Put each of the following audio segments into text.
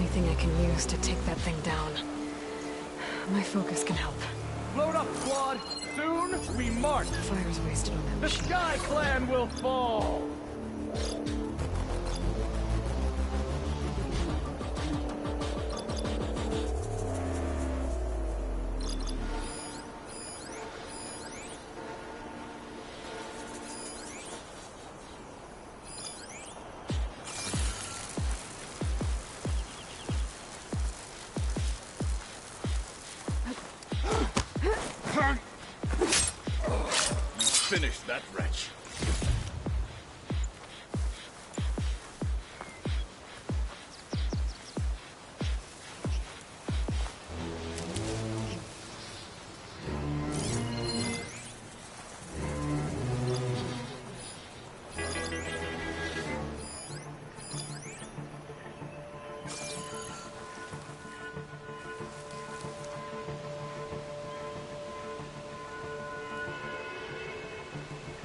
anything I can use to take that thing down. My focus can help. Load up, squad! Soon, we march! Fire's wasted on that The machine. Sky Clan will fall! Finish that wretch.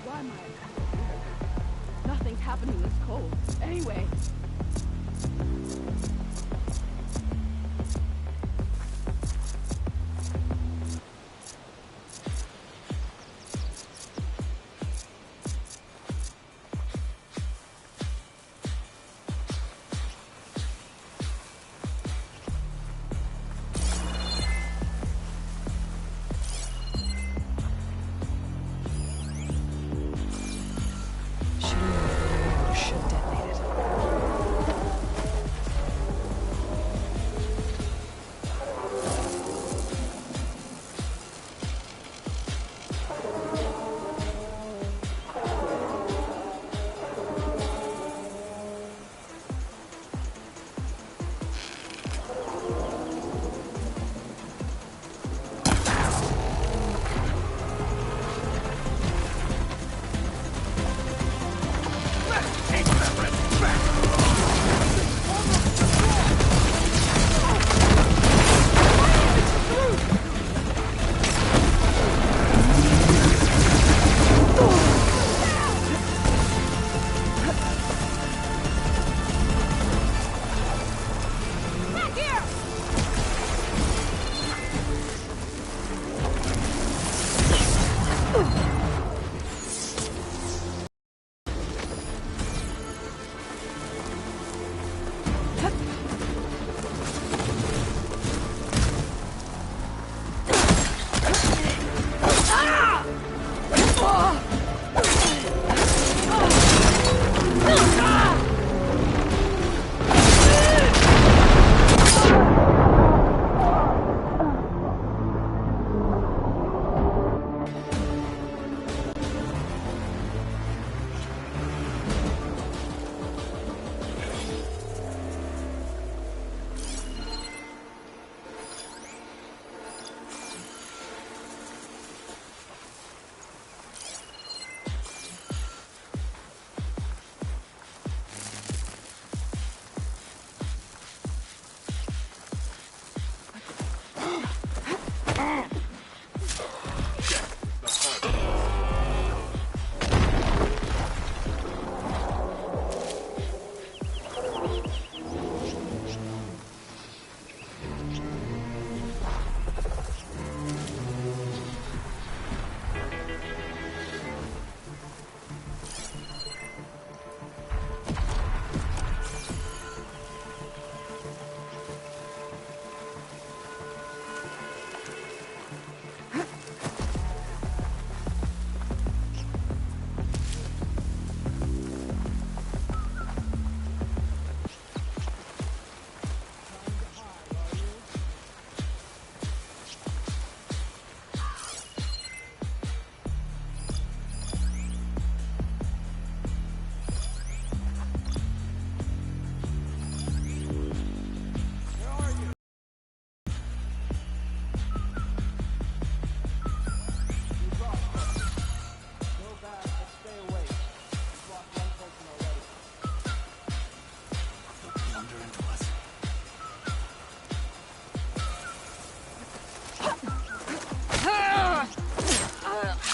Why am I? Nothing's happening this cold. Anyway.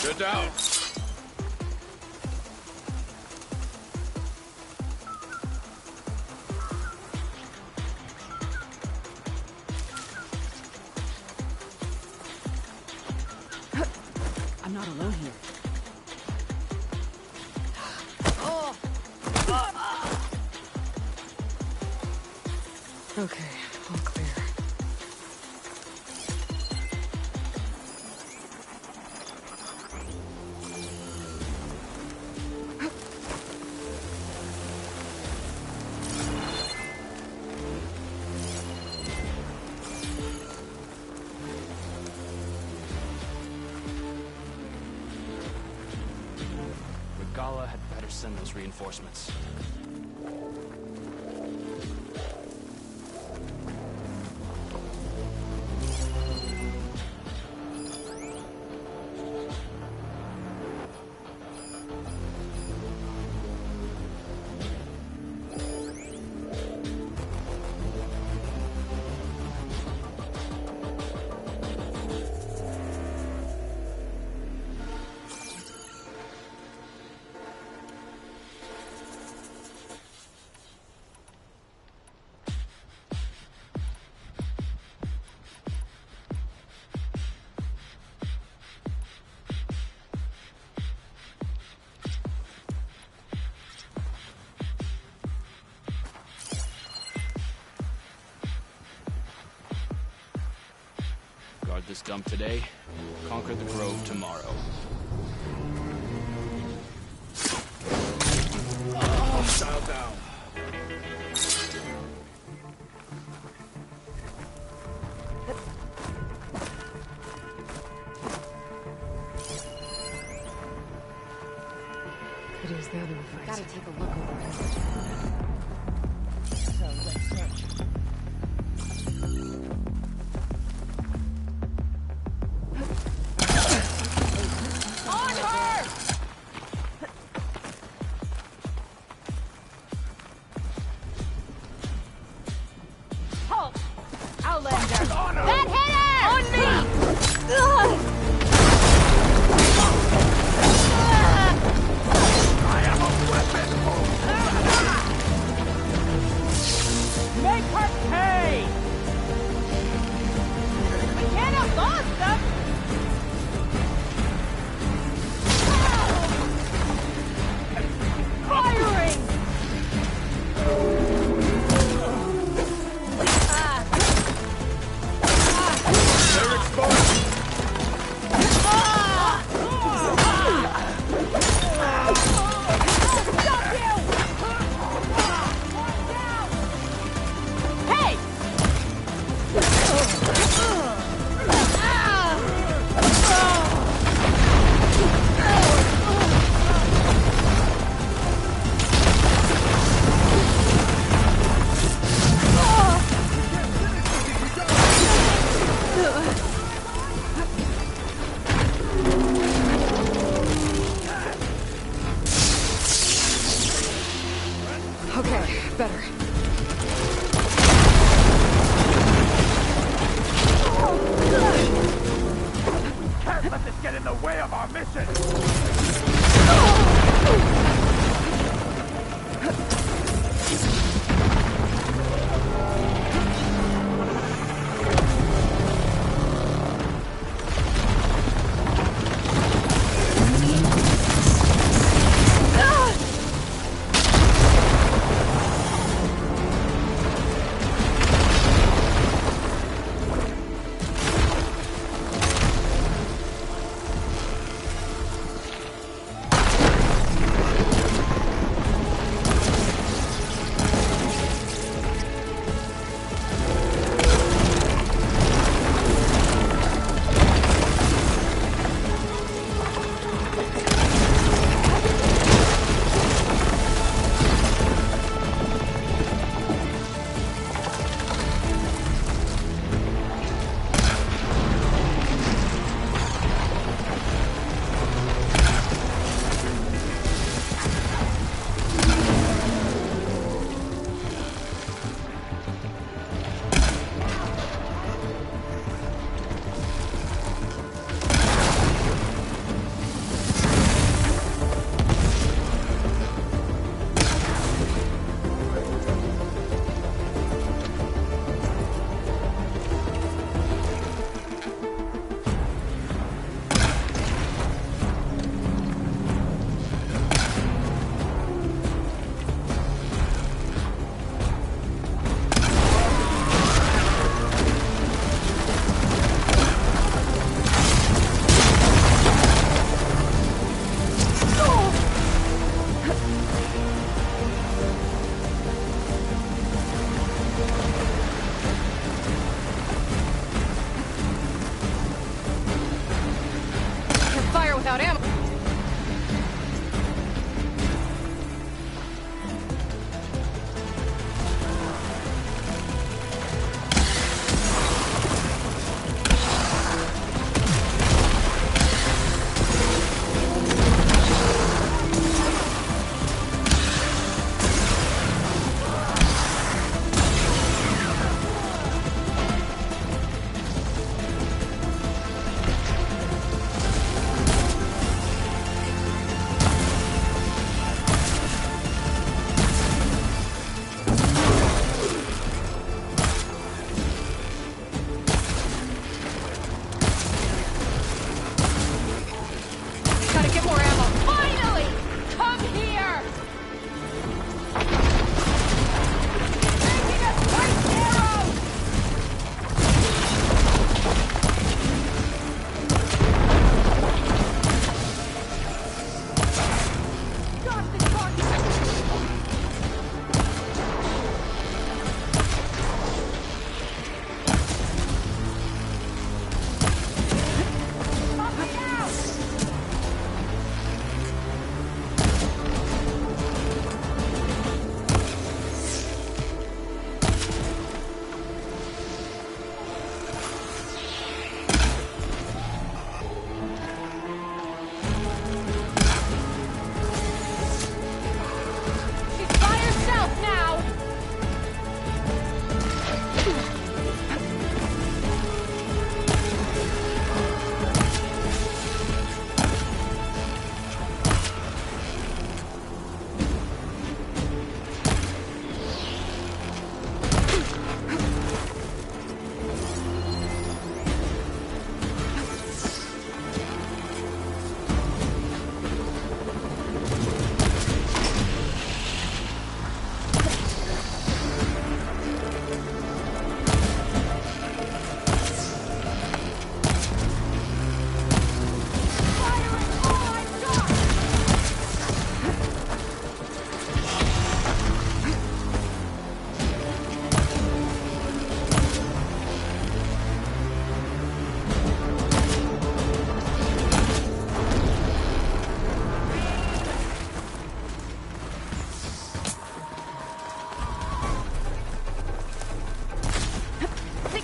Get down! alone here. Okay, all clear. Regala had better send those reinforcements. Guard this dump today, conquer the Grove tomorrow. Hostile down. Could use that in a fight. Gotta take a look over here. So let's search. On her! Halt! Outlander! On her! That hit her! On me! Ugh! I am a weapon! Make her pay! We can't have lost them! Firing!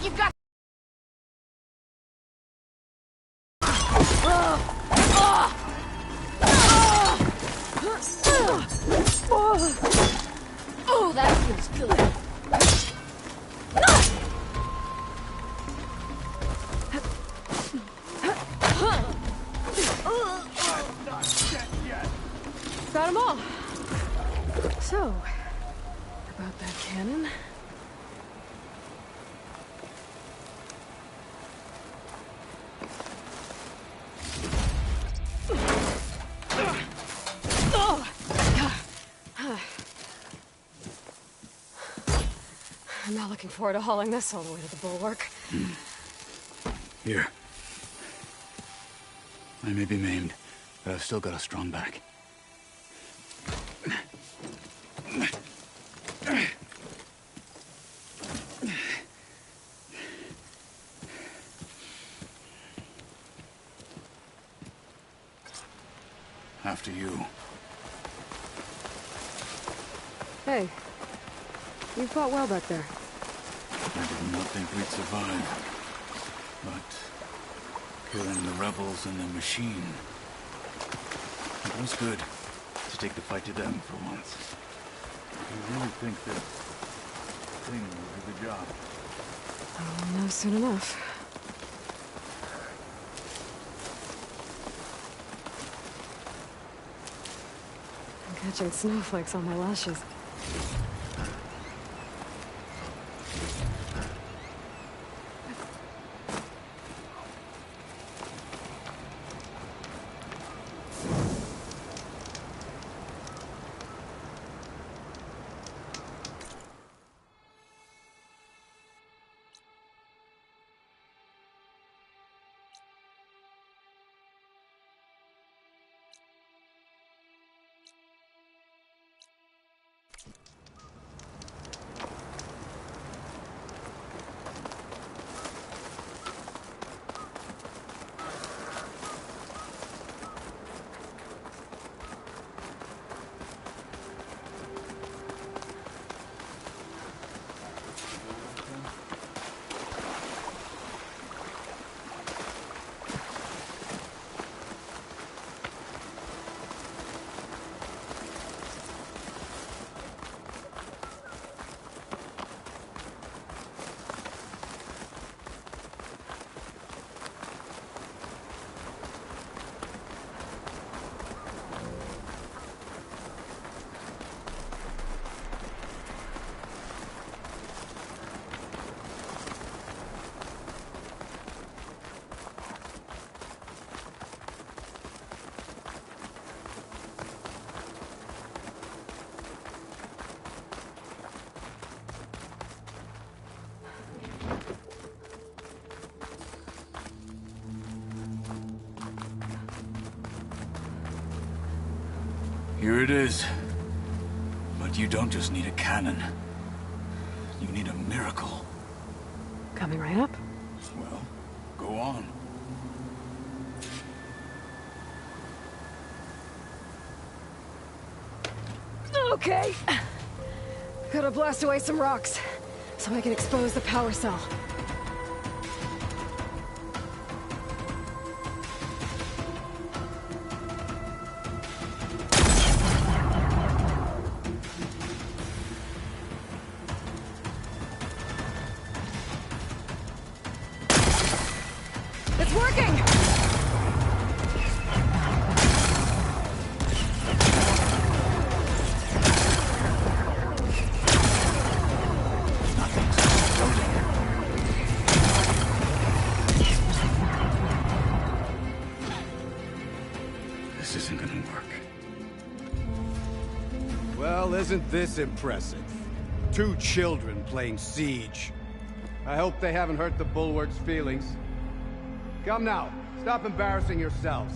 you've got... Oh, that feels good. Got them all. So, about that cannon. I'm not looking forward to hauling this all the way to the bulwark. Here. I may be maimed, but I've still got a strong back. After you. Hey, you fought well back there. I did not think we'd survive. But killing the rebels and the machine, it was good to take the fight to them for once. I really think that thing will do the job. I'll know soon enough. I'm catching snowflakes on my lashes. Here it is. But you don't just need a cannon. You need a miracle. Coming right up. Well, go on. Okay. Gotta blast away some rocks, so I can expose the power cell. It's working! This isn't gonna work. Well, isn't this impressive? 2 children playing siege. I hope they haven't hurt the Bulwark's feelings. Come now, stop embarrassing yourselves.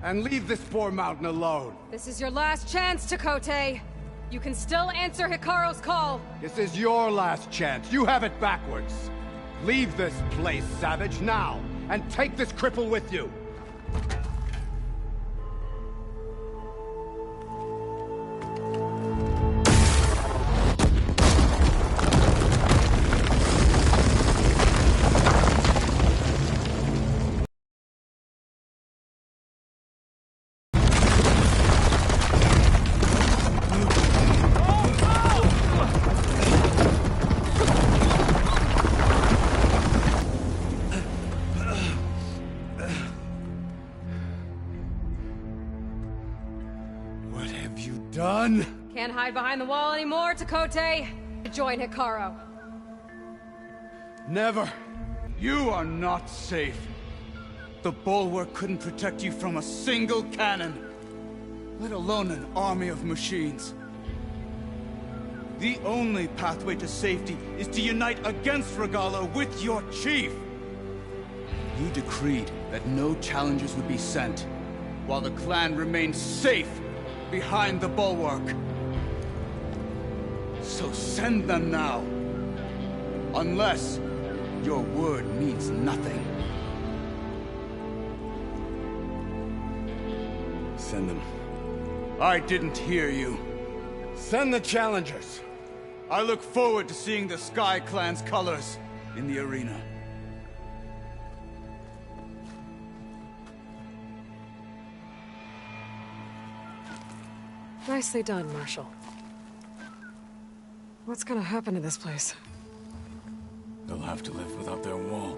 And leave this poor mountain alone. This is your last chance, Chakotay. You can still answer Hikaru's call. This is your last chance. You have it backwards. Leave this place, Savage, now. And take this cripple with you. Run! Can't hide behind the wall anymore, Takote. Join Hikaru. Never! You are not safe. The Bulwark couldn't protect you from a single cannon, let alone an army of machines. The only pathway to safety is to unite against Regalla with your chief! You decreed that no challengers would be sent, while the clan remained safe behind the Bulwark. So send them now. Unless your word means nothing. Send them. I didn't hear you. Send the challengers! I look forward to seeing the Sky Clan's colors in the arena. Nicely done, Marshal. What's gonna happen to this place? They'll have to live without their wall.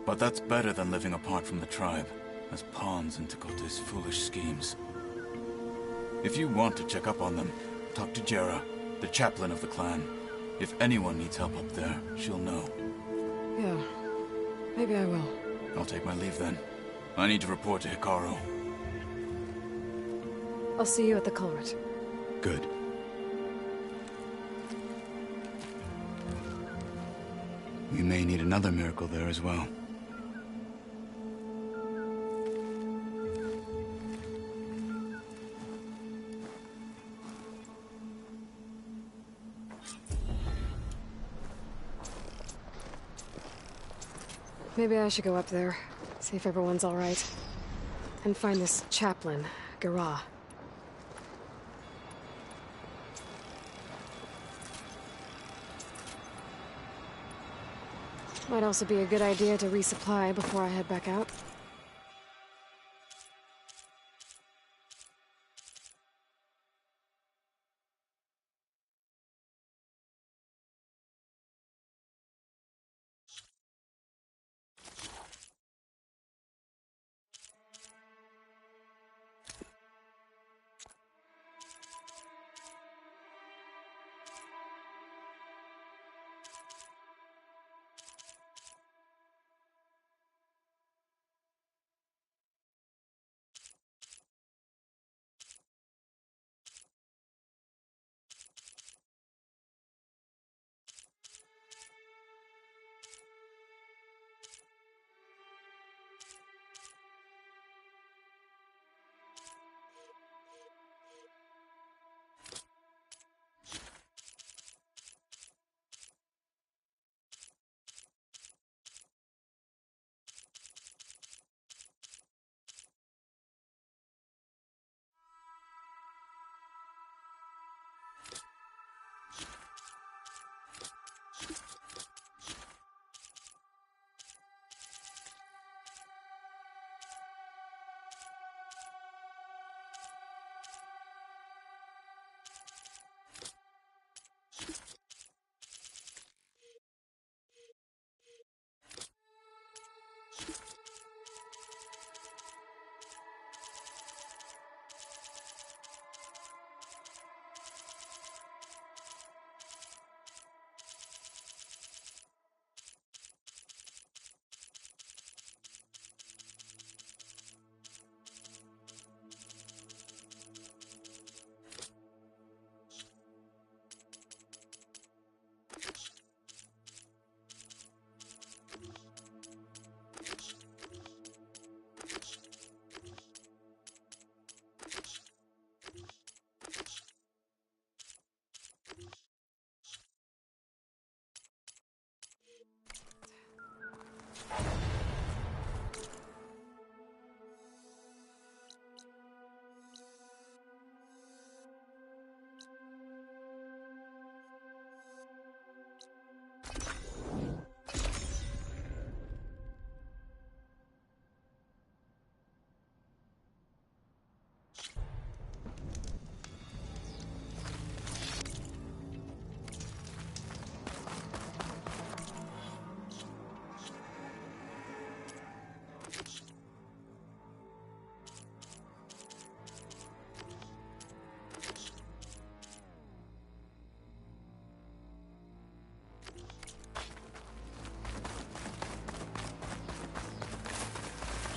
But that's better than living apart from the tribe, as pawns in Takote's foolish schemes. If you want to check up on them, talk to Jera, the chaplain of the clan. If anyone needs help up there, she'll know. Yeah, maybe I will. I'll take my leave then. I need to report to Hikaru. I'll see you at the culvert. Good. We may need another miracle there as well. Maybe I should go up there, see if everyone's all right. And find this chaplain, Garah. Might also be a good idea to resupply before I head back out.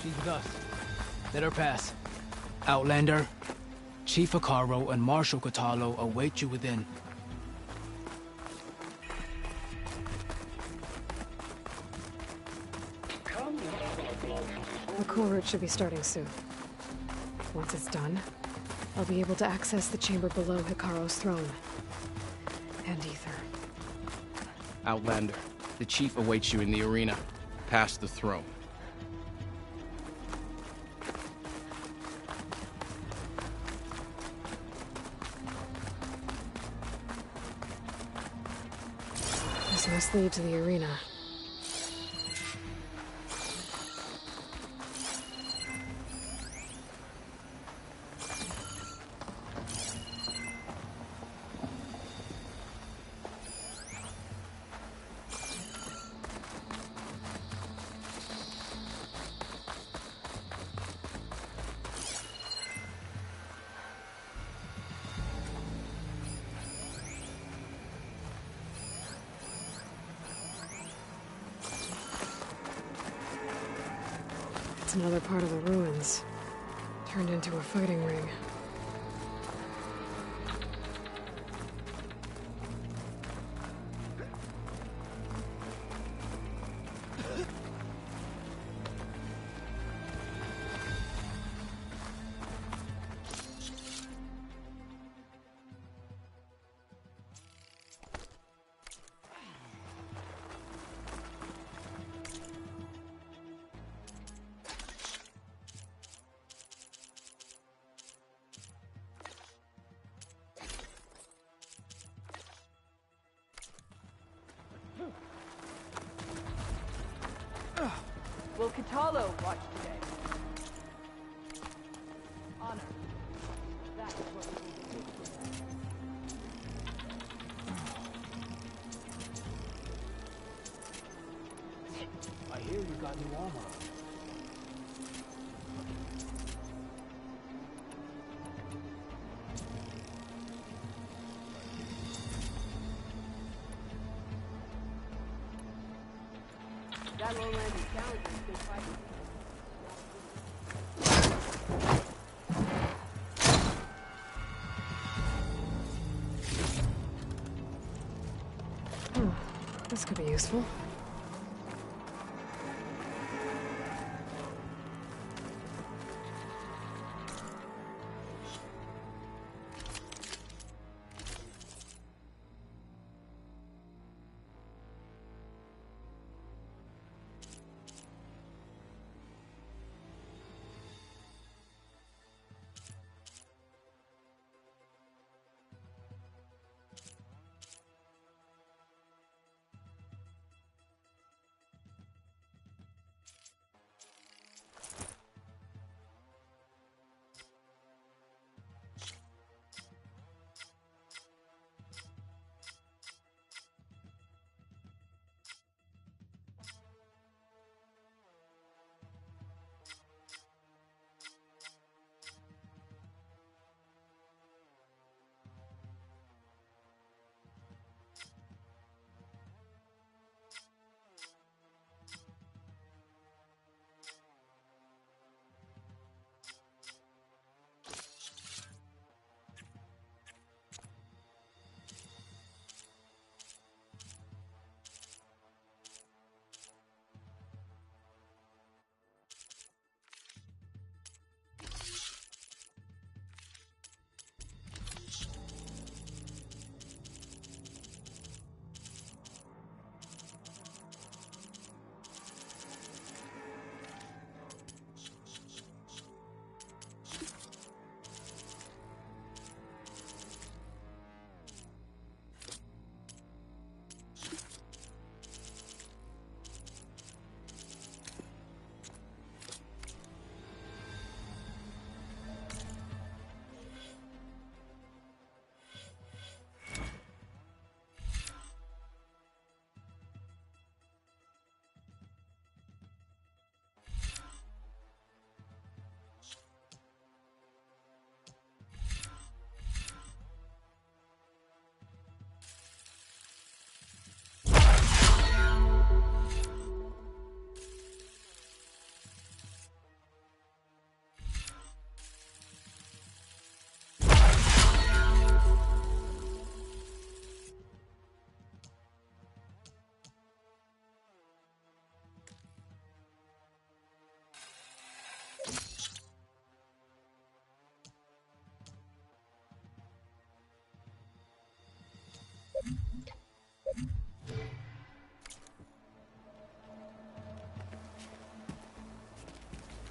She's with us. Let her pass. Outlander, Chief Hekarro and Marshal Kotallo await you within. The cool route should be starting soon. Once it's done, I'll be able to access the chamber below Hekarro's throne. And Ether. Outlander, the Chief awaits you in the arena, past the throne. This must lead to the arena. It's another part of the ruins, turned into a fighting ring. Will Kotallo watch today? Honor. That's what we will do. I hear you got new armor. That lowland is challenging. Good fighting. This could be useful.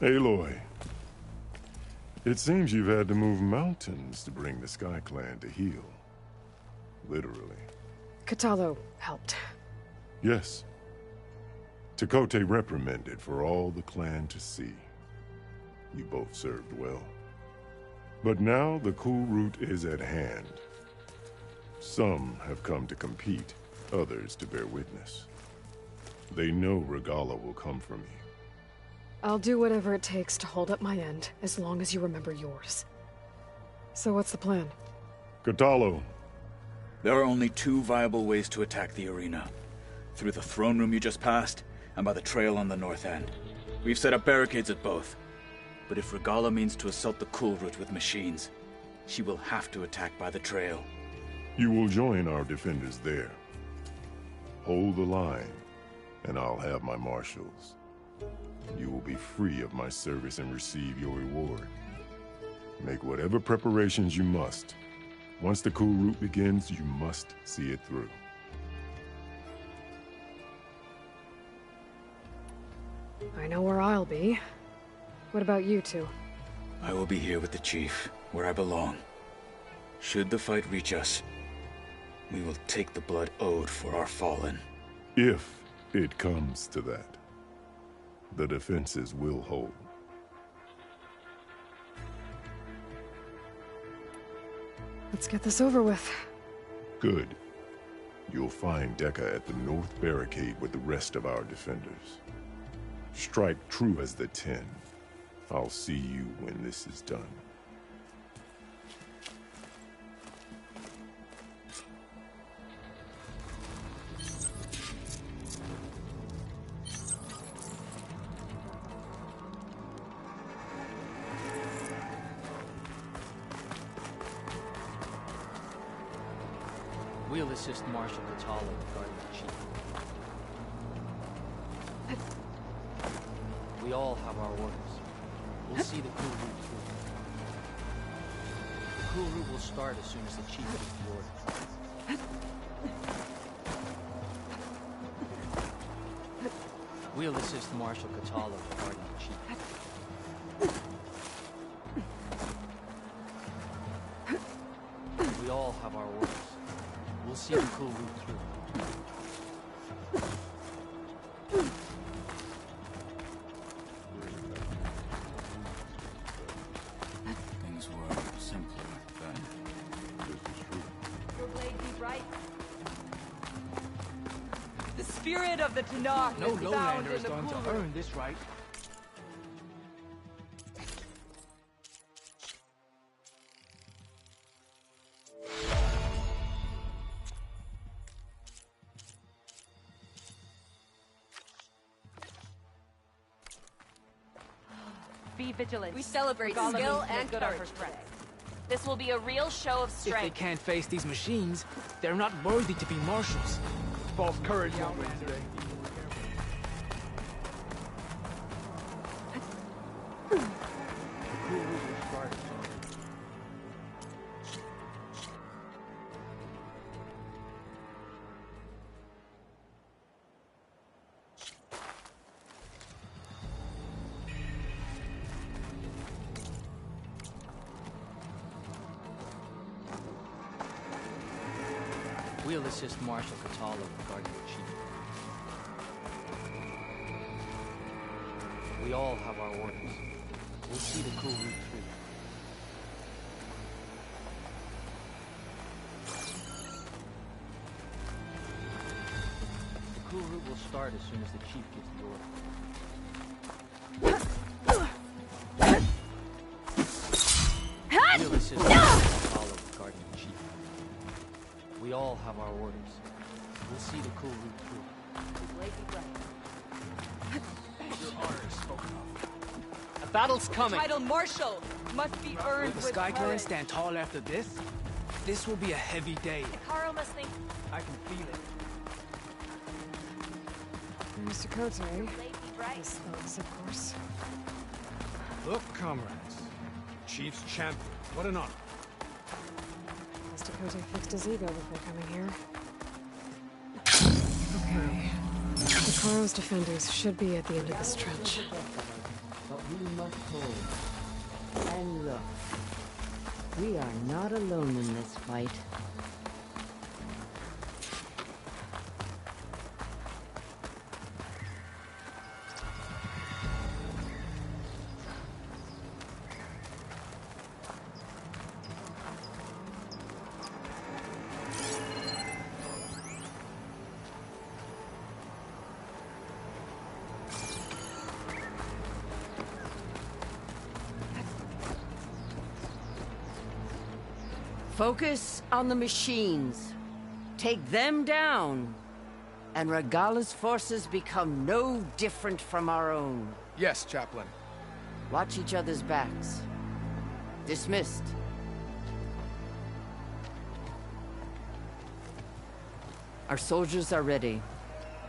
Aloy, it seems you've had to move mountains to bring the Sky Clan to heel. Literally. Kotallo helped. Yes. Tekotteh reprimanded for all the clan to see. You both served well. But now the cool route is at hand. Some have come to compete, others to bear witness. They know Regalla will come for me. I'll do whatever it takes to hold up my end, as long as you remember yours. So what's the plan? Kotallo. There are only two viable ways to attack the arena. Through the throne room you just passed, and by the trail on the north end. We've set up barricades at both. But if Regalla means to assault the cool route with machines, she will have to attack by the trail. You will join our defenders there. Hold the line, and I'll have my marshals. You will be free of my service and receive your reward. Make whatever preparations you must. Once the cool route begins, you must see it through. I know where I'll be. What about you two? I will be here with the chief, where I belong. Should the fight reach us, we will take the blood owed for our fallen. If it comes to that, the defenses will hold. Let's get this over with. Good. You'll find Dekka at the north barricade with the rest of our defenders. Strike true as the 10. I'll see you when this is done. We'll assist Marshal Kotallo regarding the chief. We all have our orders. We'll see the cool route through. The cool route will start as soon as the chief gives the order. We'll assist Marshal Kotallo regarding the chief. We all have our orders. We'll see the cool route through. Things were simpler then. Your blade be bright. The spirit of the Tenakth No is found lowlander in is the going to cool route. earn this right. Be vigilant. We celebrate Regalla skill means to make and good our courage first today. breath. This will be a real show of If they strength. can't face these machines, they're not worthy to be marshals. False courage won't win today. The cool route will start as soon as We'll assist Marshal Kotallo regarding the chief. We all have our orders. We'll see the cool route through. The cool route will start as soon as the chief gives the order. We'll assist Marshal Kotallo regarding the chief. We all have our orders. We'll see the cool route through. Your blade be bright. A battle's coming. Title Marshal must be Will earned the with Sky Clan courage. stand tall after this? This will be a heavy day. Hikaru must think I can feel it. Mr. Kote, blade be bright. his thugs, of course. Look, comrades. Chief's champion. What an honor. Mr. Kote fixed his ego before coming here. Okay. Hikaru's defenders should be at the end of this trench. we must hold. And look, we are not alone in this fight. Focus on the machines. Take them down. And Regala's forces become no different from our own. Yes, Chaplain. Watch each other's backs. Dismissed. Our soldiers are ready.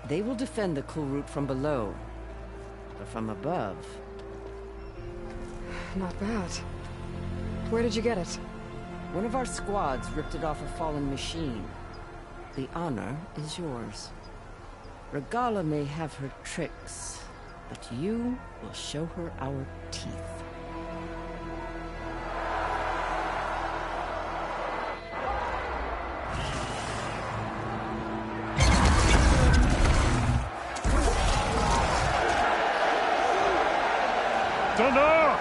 They will defend the Kulrut from below. But from above... Not bad. Where did you get it? One of our squads ripped it off a fallen machine. The honor is yours. Regala may have her tricks, but you will show her our teeth. Dana!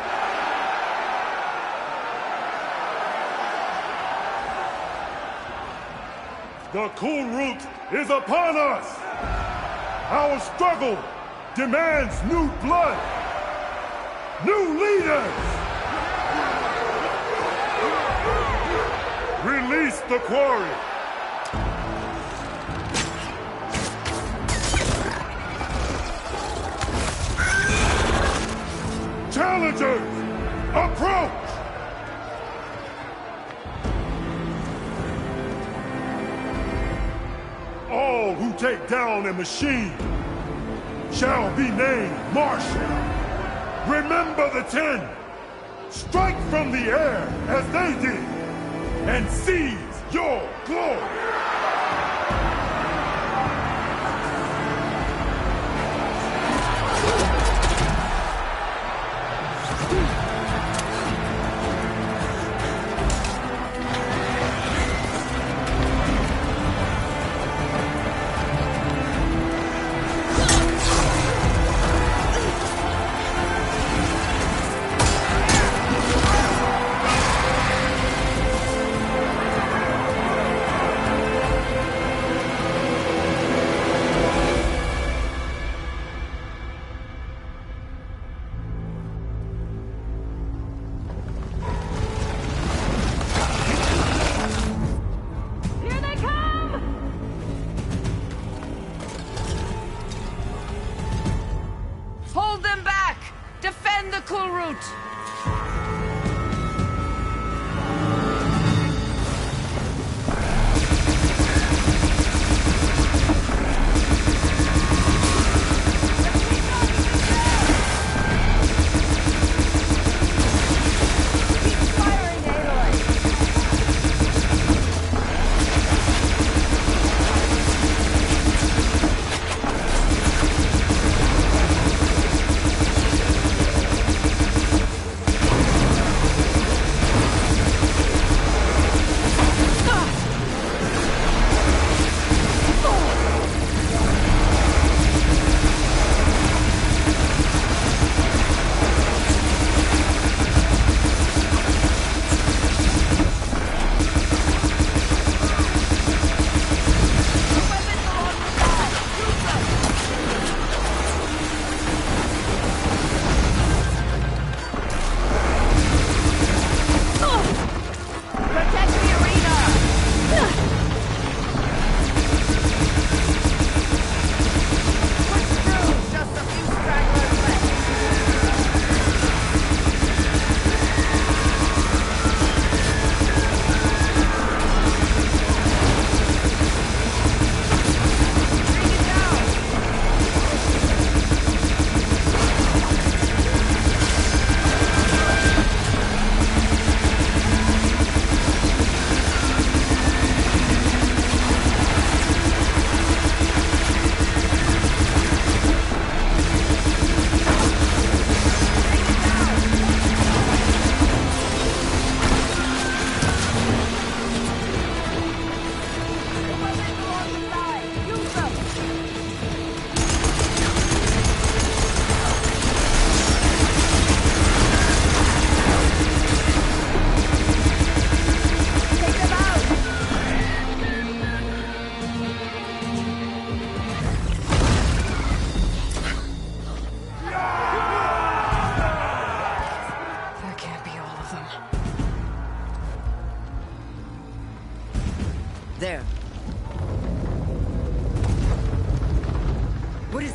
The Kulrut is upon us! Our struggle demands new blood! New leaders! Release the quarry! Challengers, approach! All who take down a machine shall be named Marshal. Remember the 10. Strike from the air as they did, and seize your glory.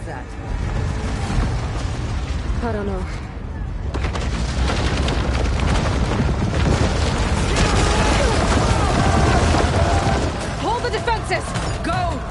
that? I don't know. Hold the defenses! Go!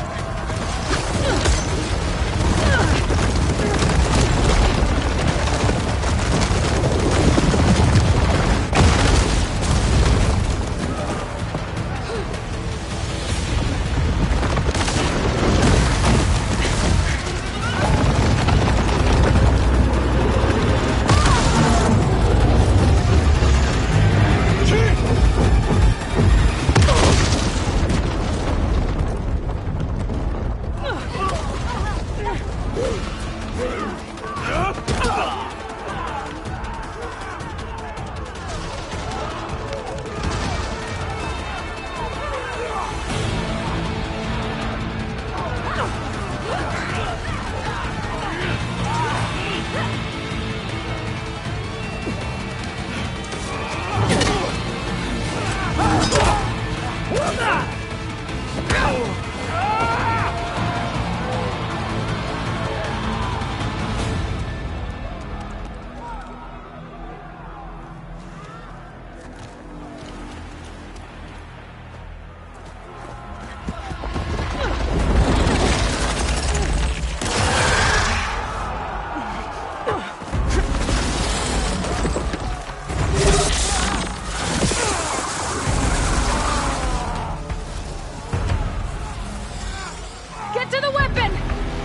Get to the weapon!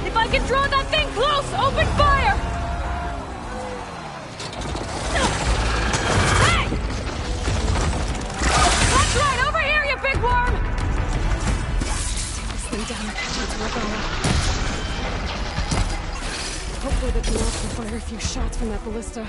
If I can draw that thing close, open fire! Hey! That's right, over here, you big worm! Take this thing down and catch it to Regala. Hopefully the Canals can fire a few shots from that ballista.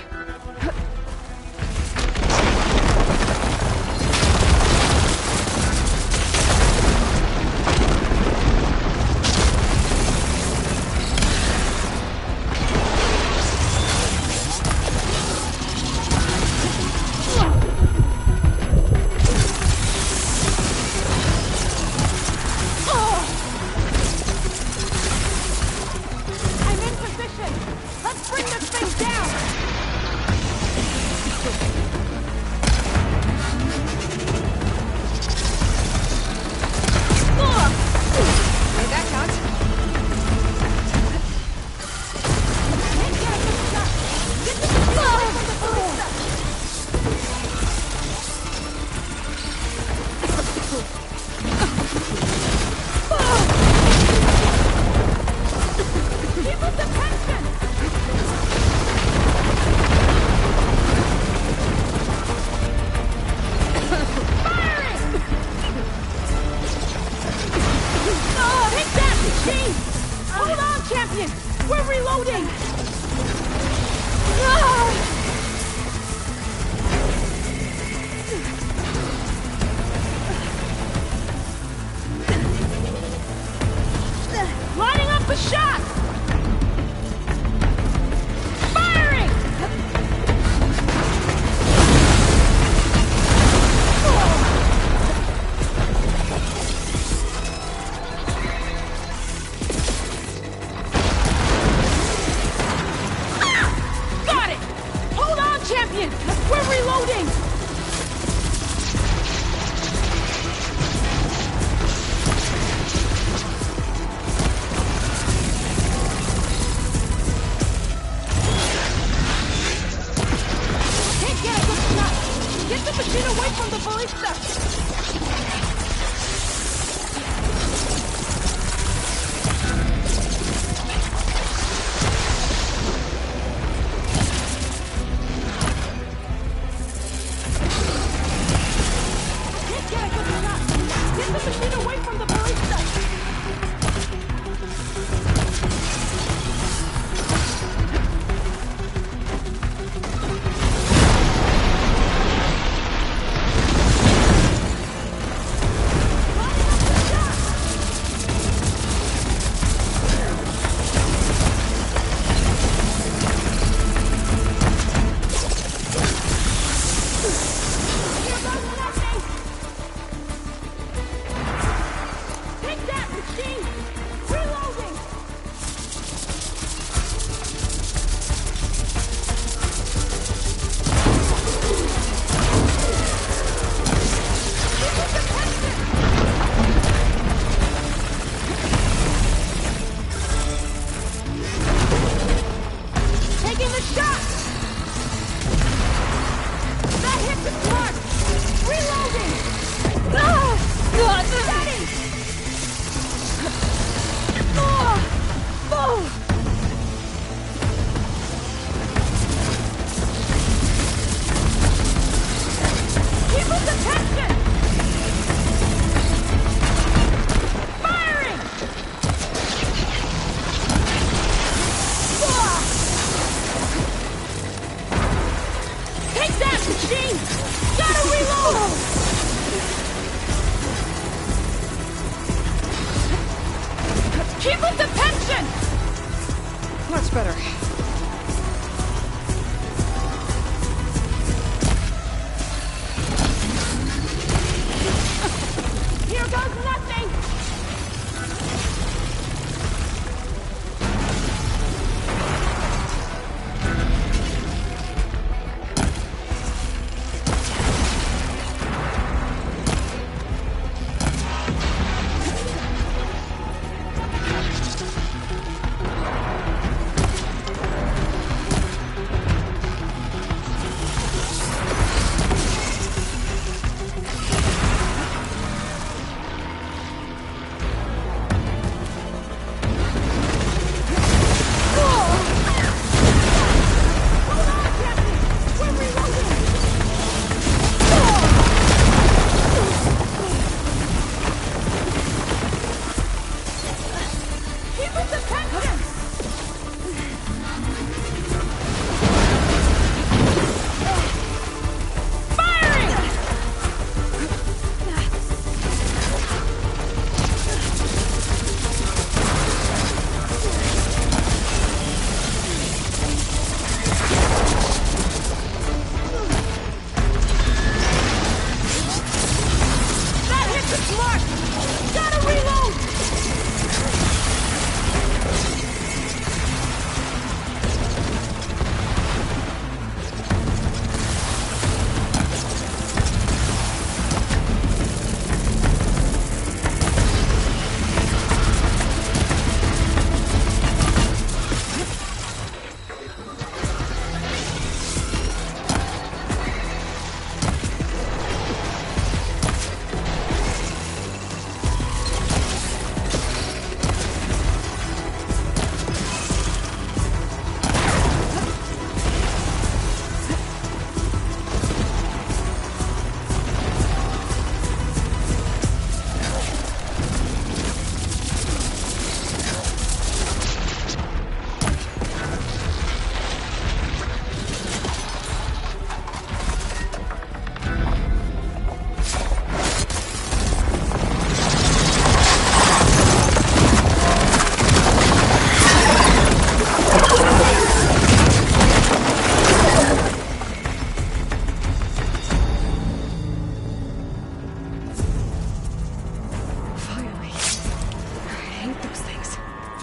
Much better. Here goes nothing!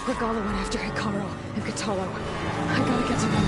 Regalla went after Hikaru and Kotallo. I gotta get to them.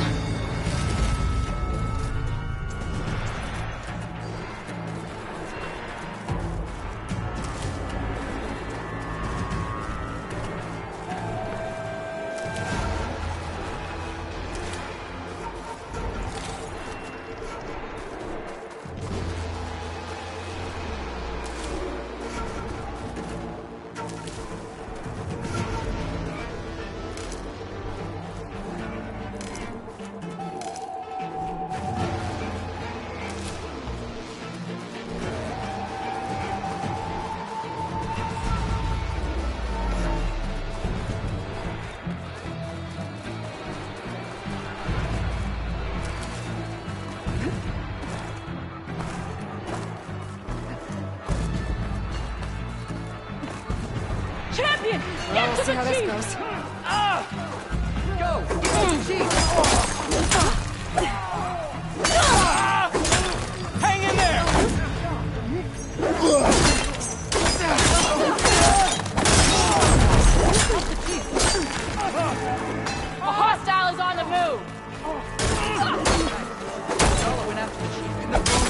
Champion! Get We'll to see the how this chief! goes. Go! Get to the chief! Hang in there! A hostile is on the move! Kotallo went after the chief in the room.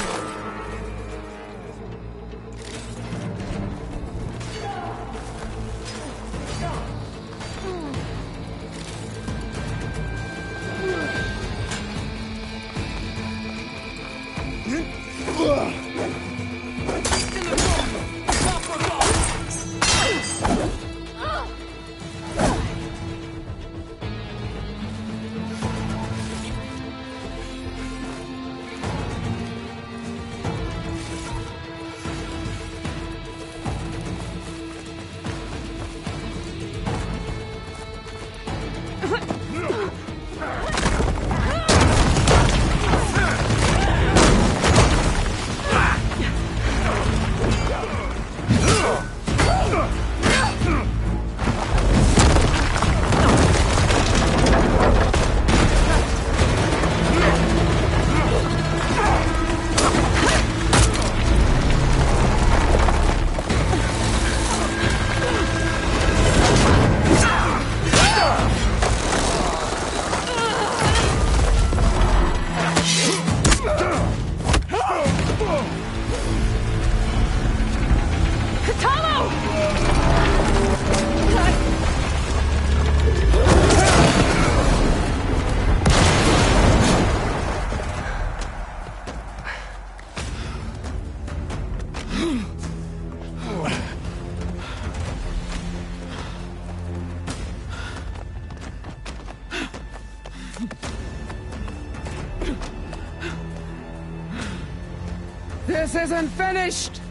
This isn't finished!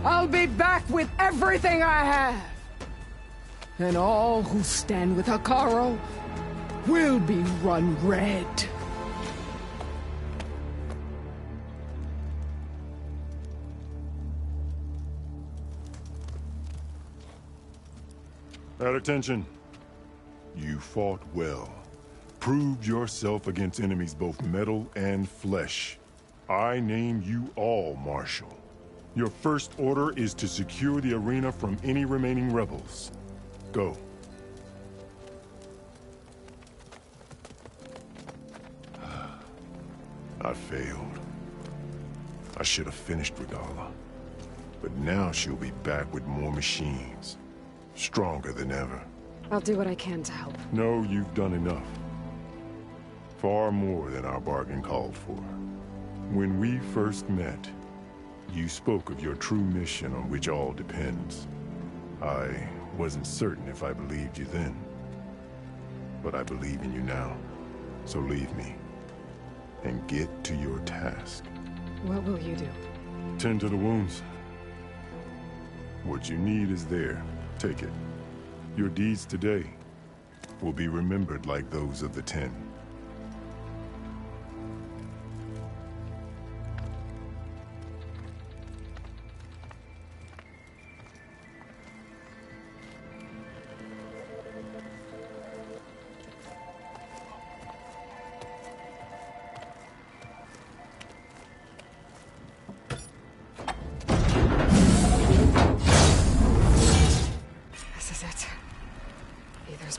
I'll be back with everything I have! And all who stand with Hekarro will be run red. At attention. You fought well. Proved yourself against enemies both metal and flesh. I name you all Marshal. Your first order is to secure the arena from any remaining rebels. Go. I failed. I should have finished Regalla. But now she'll be back with more machines. Stronger than ever. I'll do what I can to help. No, you've done enough. Far more than our bargain called for. When we first met, you spoke of your true mission on which all depends. I wasn't certain if I believed you then. But I believe in you now. So leave me. And get to your task. What will you do? Tend to the wounds. What you need is there. Take it. Your deeds today will be remembered like those of the 10.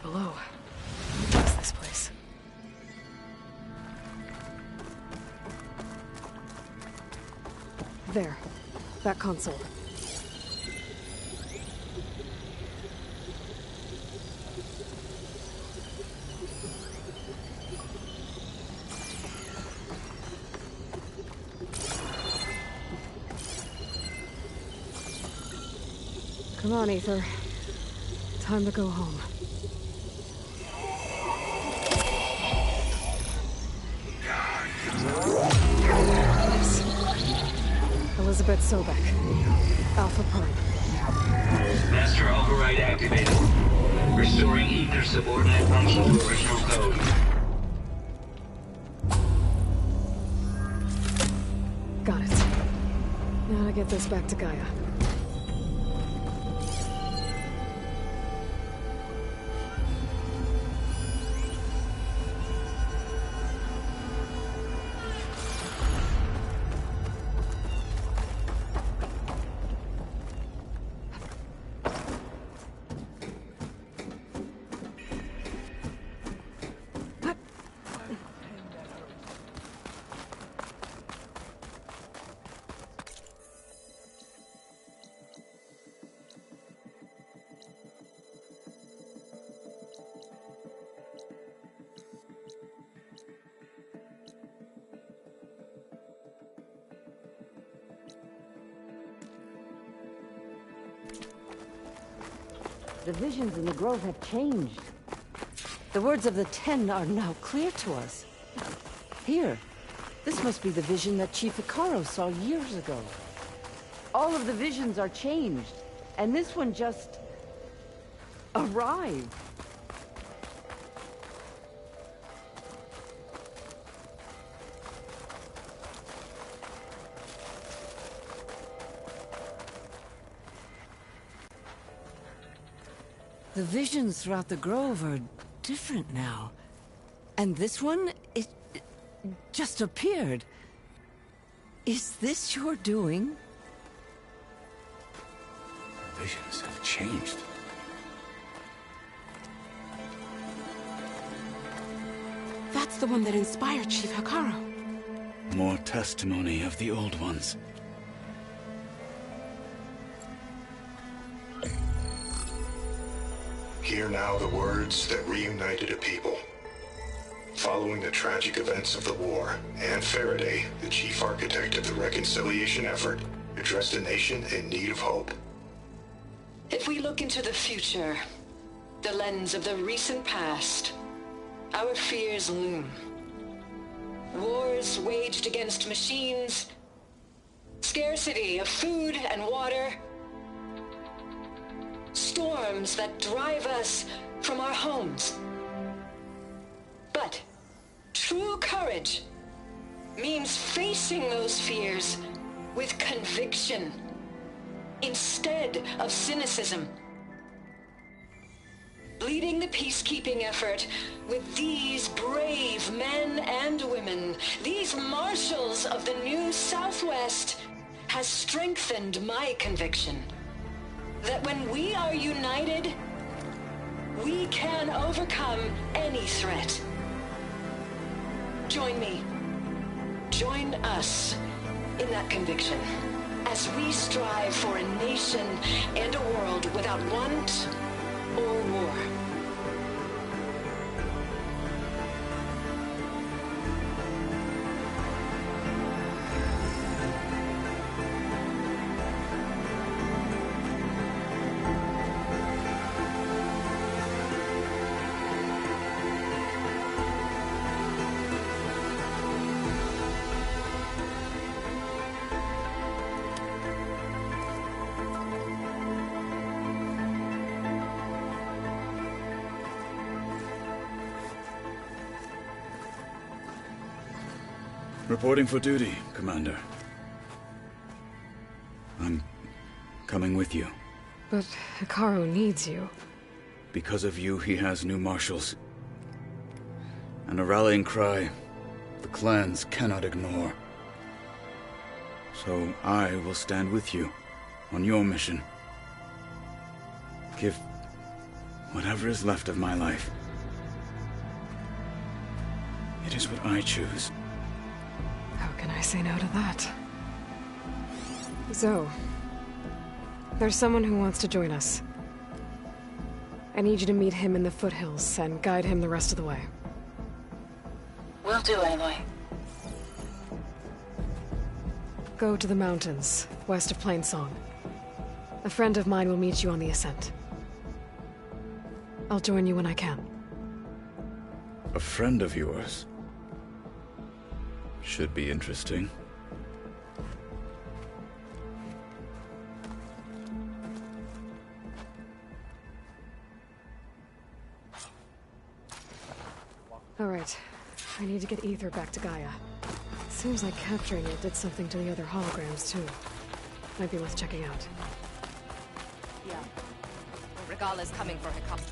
Below. What's this place? There. That console. Come on, Aether. Time to go home. Elizabeth Sobek. Alpha Prime. Master override activated. Restoring Aether subordinate function to original code. Got it. Now to get this back to Gaia. The visions in the grove have changed. The words of the 10 are now clear to us. Here, this must be the vision that Chief Hekarro saw years ago. All of the visions are changed, and this one just arrived. The visions throughout the grove are different now. And this one, it just appeared. Is this your doing? Visions have changed. That's the one that inspired Chief Hekarro. More testimony of the old ones. Hear now the words that reunited a people. Following the tragic events of the war, Anne Faraday, the chief architect of the reconciliation effort, addressed a nation in need of hope. If we look into the future, the lens of the recent past, our fears loom. Wars waged against machines, scarcity of food and water, storms that drive us from our homes. But true courage means facing those fears with conviction instead of cynicism. Leading the peacekeeping effort with these brave men and women, these marshals of the New Southwest, has strengthened my conviction that when we are united, we can overcome any threat. Join me. Join us in that conviction as we strive for a nation and a world without want or war. Reporting for duty, Commander. I'm coming with you. But Hekarro needs you. Because of you, he has new marshals. And a rallying cry the clans cannot ignore. So I will stand with you on your mission. Give whatever is left of my life. It is what I choose. How can I say no to that? Zoe, there's someone who wants to join us. I need you to meet him in the foothills and guide him the rest of the way. Will do, Aloy. Go to the mountains, west of Plainsong. A friend of mine will meet you on the ascent. I'll join you when I can. A friend of yours? Should be interesting. All right. I need to get Ether back to Gaia. Seems like capturing it did something to the other holograms, too. Might be worth checking out. Yeah. Regala's coming for Hekarro.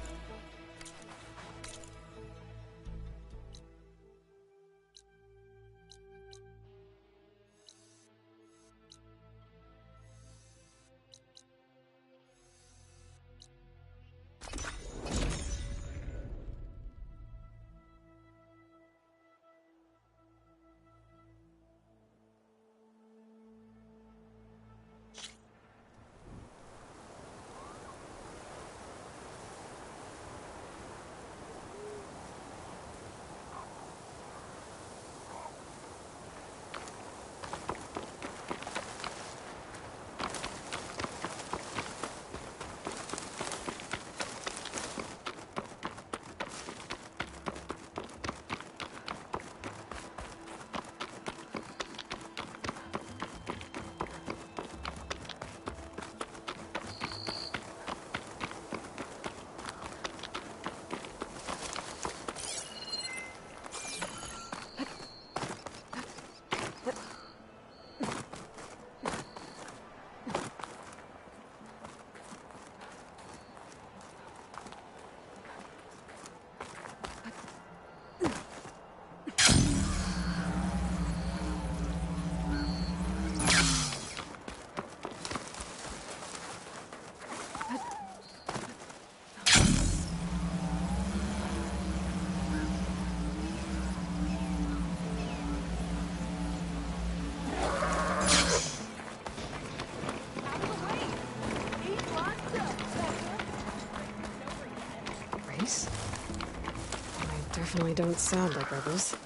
Definitely don't sound like rebels.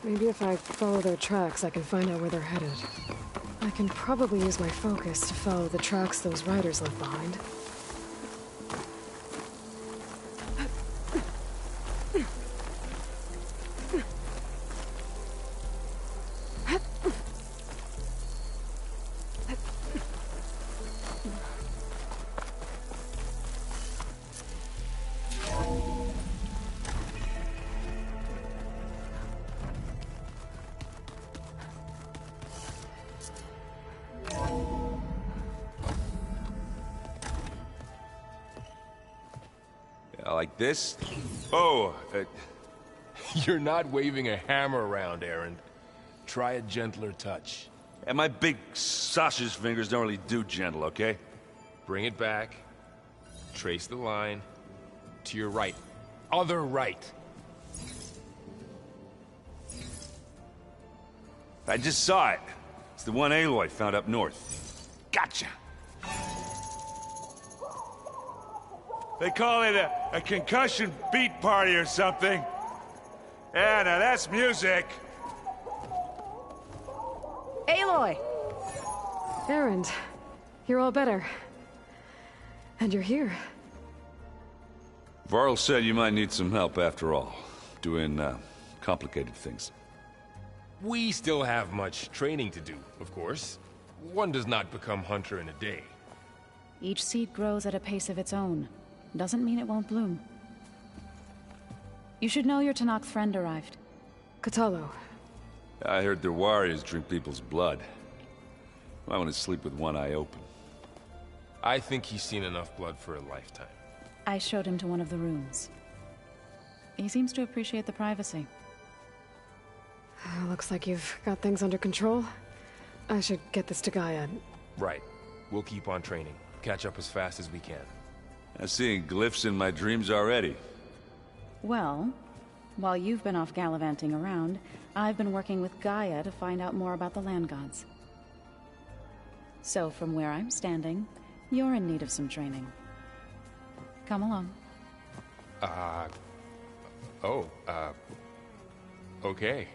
Maybe if I follow their tracks, I can find out where they're headed. I can probably use my focus to follow the tracks those riders left behind. This? Oh, You're not waving a hammer around, Erend. Try a gentler touch. and my big sausage fingers don't really do gentle, okay? Bring it back. Trace the line. To your right. Other right. I just saw it. It's the one Aloy found up north. Gotcha! They call it a concussion beat party or something. Yeah, now that's music. Aloy! Erend, you're all better. And you're here. Varl said you might need some help after all. Doing, complicated things. We still have much training to do, of course. One does not become hunter in a day. Each seed grows at a pace of its own. Doesn't mean it won't bloom. You should know your Tenakth friend arrived. Kotallo. I heard their warriors drink people's blood. I want to sleep with one eye open. I think he's seen enough blood for a lifetime. I showed him to one of the rooms. He seems to appreciate the privacy. Looks like you've got things under control. I should get this to Gaia. Right. We'll keep on training. Catch up as fast as we can. I'm seeing glyphs in my dreams already. Well, while you've been off gallivanting around, I've been working with Gaia to find out more about the land gods. So from where I'm standing, you're in need of some training. Come along. Okay.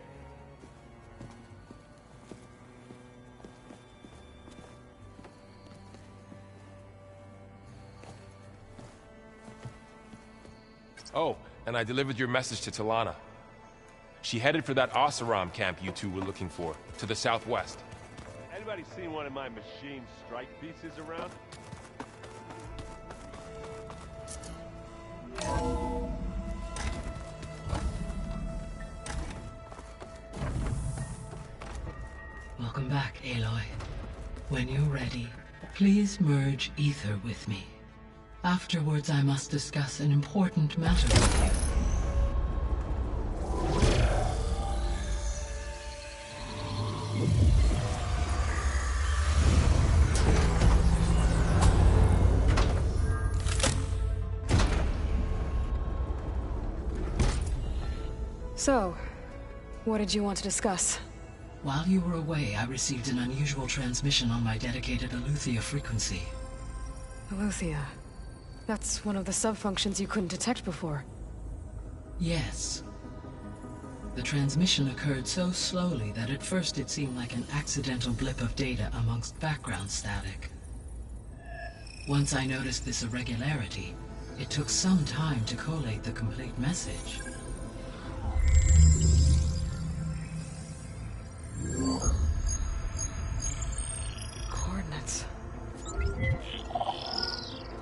Oh, and I delivered your message to Talana. She headed for that Oseram camp you two were looking for, to the southwest. Anybody seen one of my machine strike pieces around? Welcome back, Aloy. When you're ready, please merge ether with me. Afterwards, I must discuss an important matter with you. So, what did you want to discuss? While you were away, I received an unusual transmission on my dedicated Eleuthia frequency. Eleuthia. That's one of the sub-functions you couldn't detect before. Yes. The transmission occurred so slowly that at first it seemed like an accidental blip of data amongst background static. Once I noticed this irregularity, it took some time to collate the complete message. Coordinates.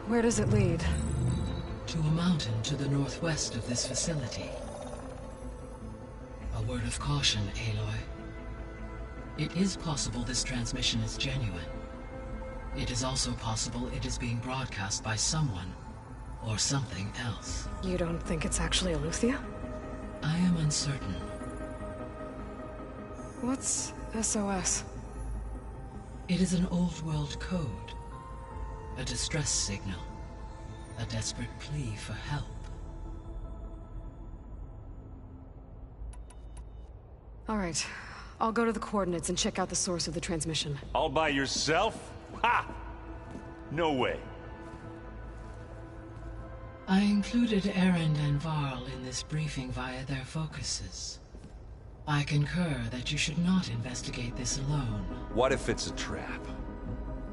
Where does it lead? To a mountain to the northwest of this facility. A word of caution, Aloy. It is possible this transmission is genuine. It is also possible it is being broadcast by someone or something else. You don't think it's actually Eleuthia? I am uncertain. What's SOS? It is an old-world code. A distress signal. A desperate plea for help. All right. I'll go to the coordinates and check out the source of the transmission. All by yourself? Ha! No way. I included Erend and Varl in this briefing via their focuses. I concur that you should not investigate this alone. What if it's a trap?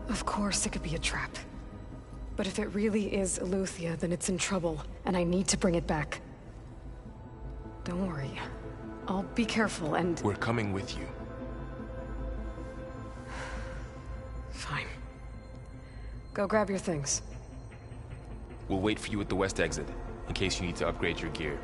Of course it could be a trap. But if it really is Eleuthia, then it's in trouble, and I need to bring it back. Don't worry. I'll be careful and... We're coming with you. Fine. Go grab your things. We'll wait for you at the west exit, in case you need to upgrade your gear.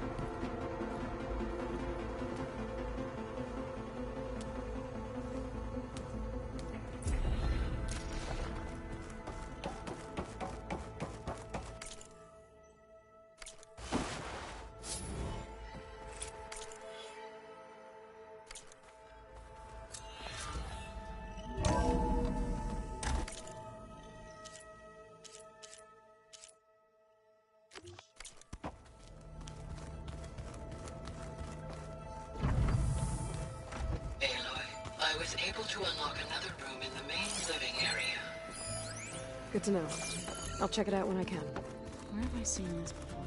to unlock another room in the main living area. Good to know. I'll check it out when I can. Where have I seen this before?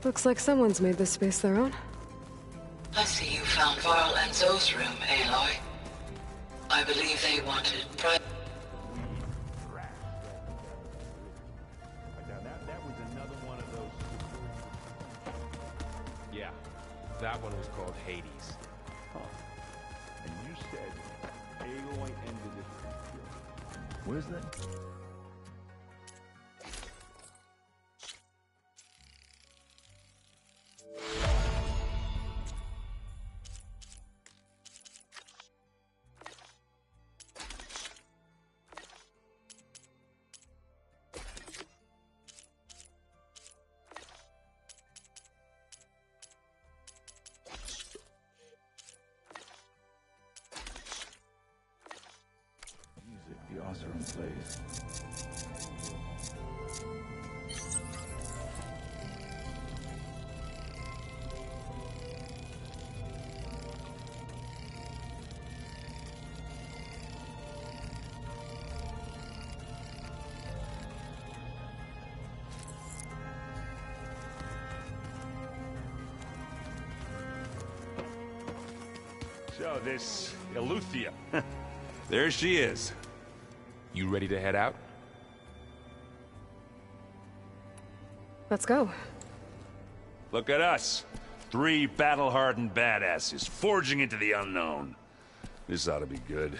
Looks like someone's made this space their own. I see you found Varl and Zoe's room, Aloy. I believe they wanted private. That was another one of those. Yeah, that one was called Hades. Huh. And you said Aloy ended it. Where's that? The Oseram plays. So this Eleuthia, there she is. You ready to head out? Let's go. Look at us. 3 battle-hardened badasses forging into the unknown. This ought to be good.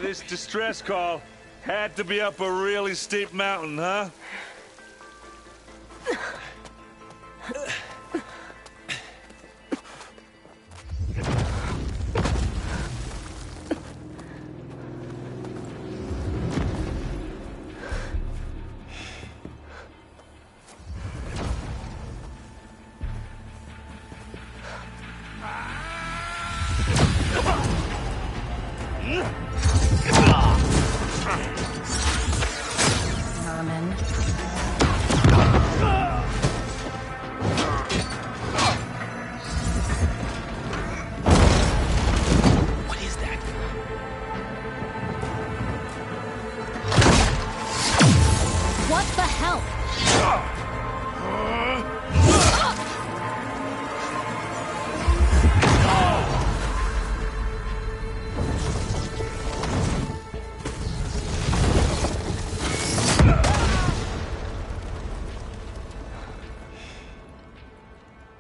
This distress call had to be up a really steep mountain, huh?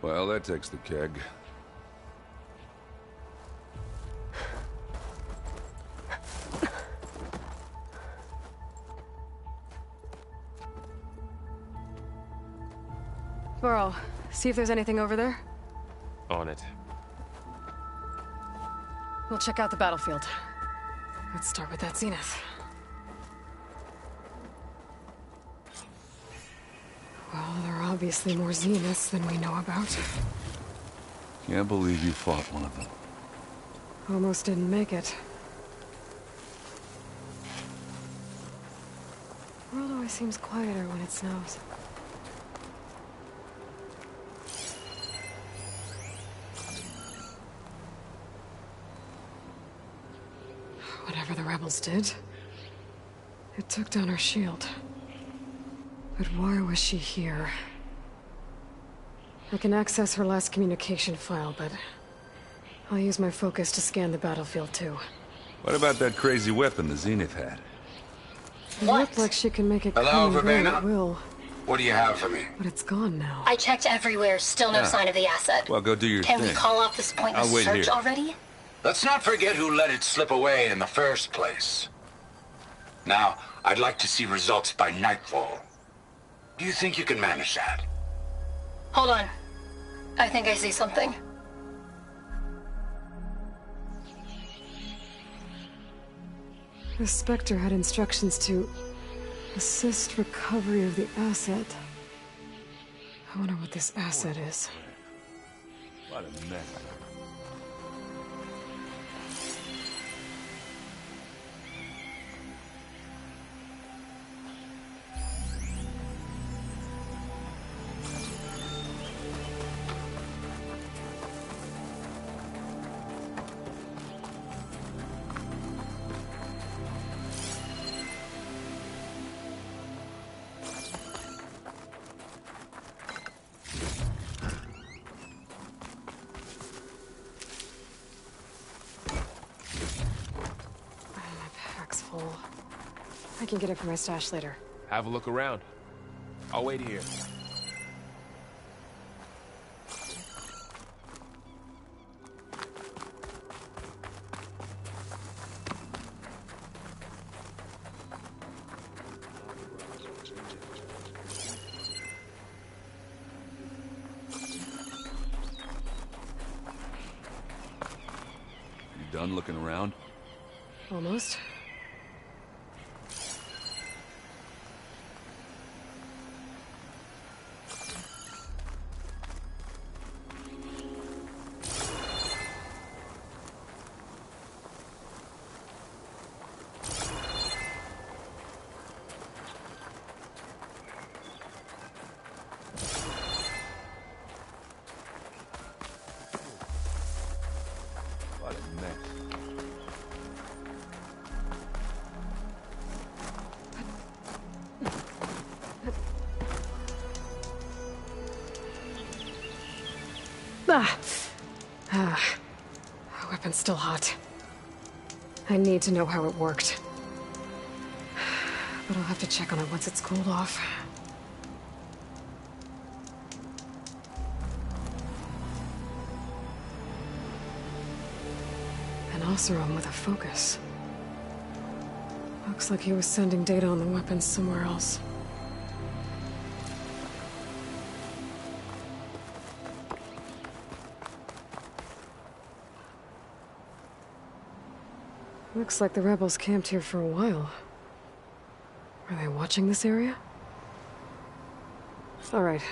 Well, that takes the keg. Varl, see if there's anything over there. On it. We'll check out the battlefield. Let's start with that Zenith. Well, there are obviously more Zeniths than we know about. Can't believe you fought one of them. Almost didn't make it. The world always seems quieter when it snows. Whatever the rebels did, it took down our shield. But why was she here? I can access her last communication file, but I'll use my focus to scan the battlefield too. What about that crazy weapon the Zenith had? It looked like she can make it Hello, come and go Verbena? at will. What do you have for me? But it's gone now. I checked everywhere, still no Yeah. sign of the asset. Well, go do your Can thing. we call off this pointless I'll wait search here. already? Let's not forget who let it slip away in the first place. Now, I'd like to see results by nightfall. Do you think you can manage that? Hold on. I think I see something. The Spectre had instructions to Assist recovery of the asset. I wonder what this asset is. What a mess. I can get it from my stash later. Have a look around. I'll wait here. You done looking around? Almost. What a mess. Weapon's still hot. I need to know how it worked. But I'll have to check on it once it's cooled off. An Oseram with a focus. Looks like he was sending data on the weapons somewhere else. Looks like the rebels camped here for a while. Are they watching this area? All right.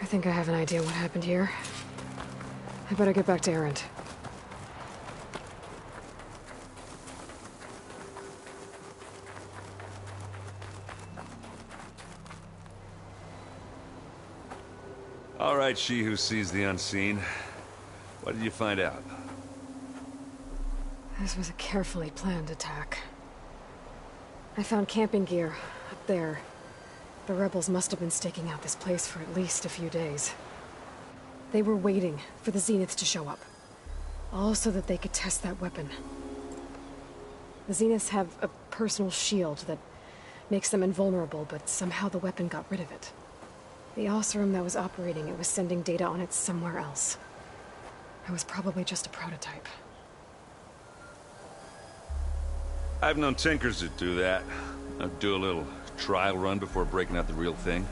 I think I have an idea what happened here. I better get back to Erend. All right, she who sees the unseen. What did you find out? This was a carefully planned attack. I found camping gear up there. The rebels must have been staking out this place for at least a few days. They were waiting for the Zeniths to show up. All so that they could test that weapon. The Zeniths have a personal shield that makes them invulnerable, but somehow the weapon got rid of it. The Oseram that was operating it was sending data on it somewhere else. It was probably just a prototype. I've known tinkers that do that. Do a little trial run before breaking out the real thing.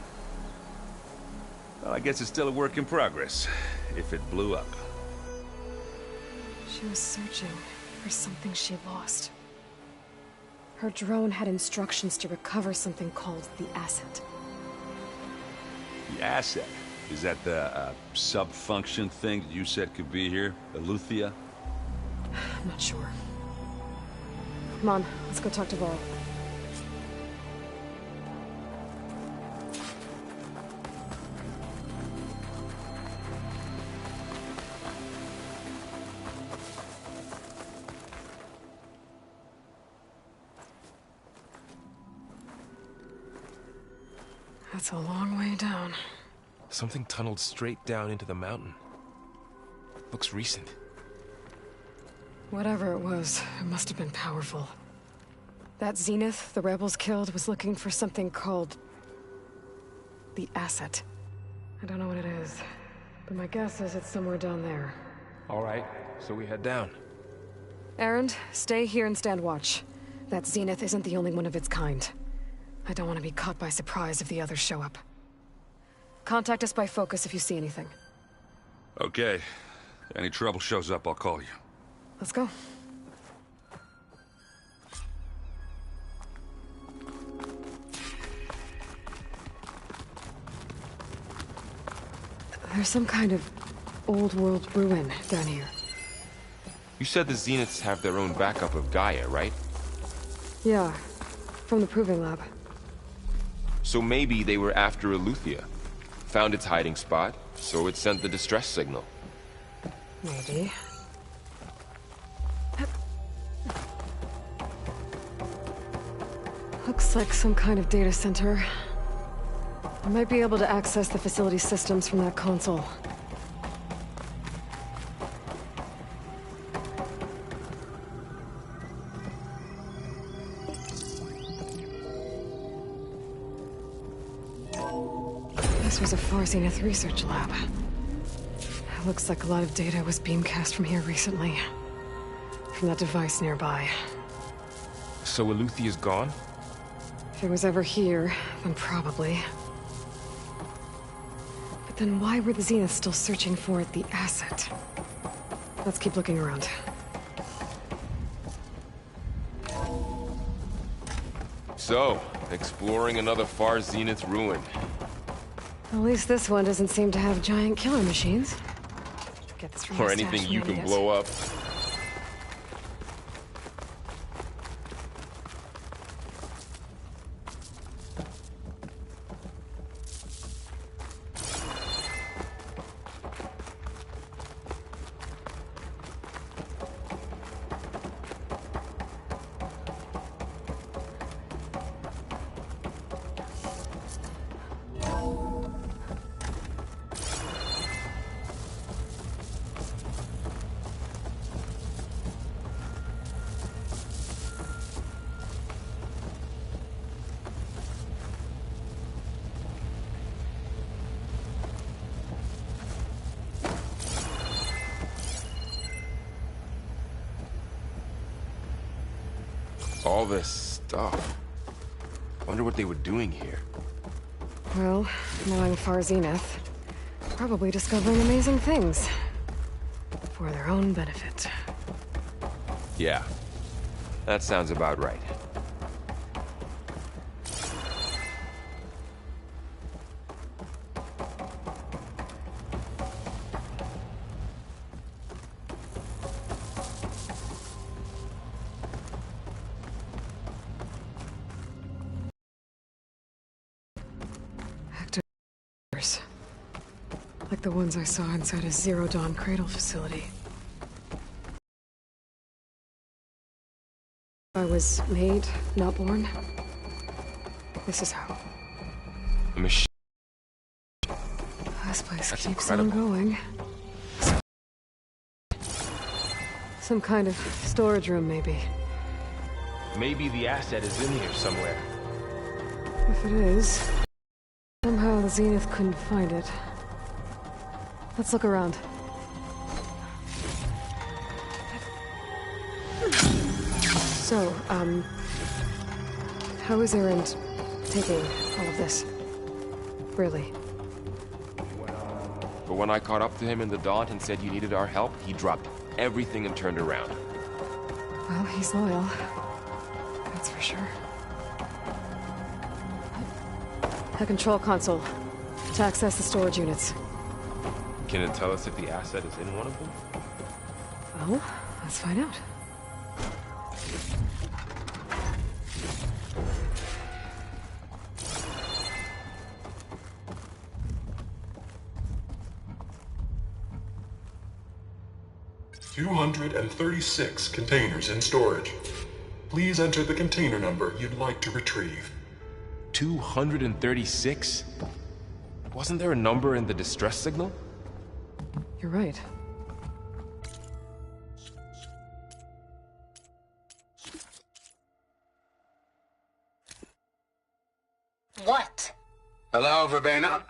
Well, I guess it's still a work in progress, if it blew up. She was searching for something she lost. Her drone had instructions to recover something called the Asset. The Asset? Is that the sub-function thing that you said could be here? Eleuthia? I'm not sure. Come on, let's go talk to Varl. That's a long way down. Something tunneled straight down into the mountain. Looks recent. Whatever it was, it must have been powerful. That Zenith the rebels killed was looking for something called the Asset. I don't know what it is, but my guess is it's somewhere down there. All right, so we head down. Erend, stay here and stand watch. That Zenith isn't the only one of its kind. I don't want to be caught by surprise if the others show up. Contact us by focus if you see anything. Okay. Any trouble shows up, I'll call you. Let's go. There's some kind of old-world ruin down here. You said the Zeniths have their own backup of Gaia, right? Yeah, from the Proving Lab. So maybe they were after Eleuthia. Found its hiding spot, so it sent the distress signal. Maybe. Looks like some kind of data center. I might be able to access the facility systems from that console. This was a Far Zenith research lab. It looks like a lot of data was beamcast from here recently. From that device nearby. So Eleuthia's gone? If it was ever here, then probably. But then why were the Zeniths still searching for the asset? Let's keep looking around. So, exploring another Far Zenith ruin. At least this one doesn't seem to have giant killer machines. Get this from Or my anything stash you when I can need it. blow up. All this stuff. Wonder what they were doing here. Well, knowing Far Zenith, probably discovering amazing things. For their own benefit. Yeah. That sounds about right. Actors. Like the ones I saw inside a Zero Dawn cradle facility. I was made, not born. This is how. A machine. This place That's keeps incredible. on going. Some kind of storage room, maybe. Maybe the asset is in here somewhere. If it is, somehow the Zenith couldn't find it. Let's look around. So, how is Erend taking all of this? Really? But when I caught up to him in the Daunt and said you needed our help, he dropped everything and turned around. Well, he's loyal. That's for sure. The control console. To access the storage units. Can it tell us if the asset is in one of them? Well, let's find out. $236 containers in storage. Please enter the container number you'd like to retrieve. 236? Wasn't there a number in the distress signal? You're right. What? Hello, Verbena?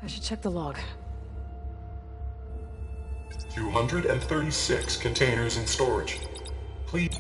I should check the log. 236 containers in storage. Please.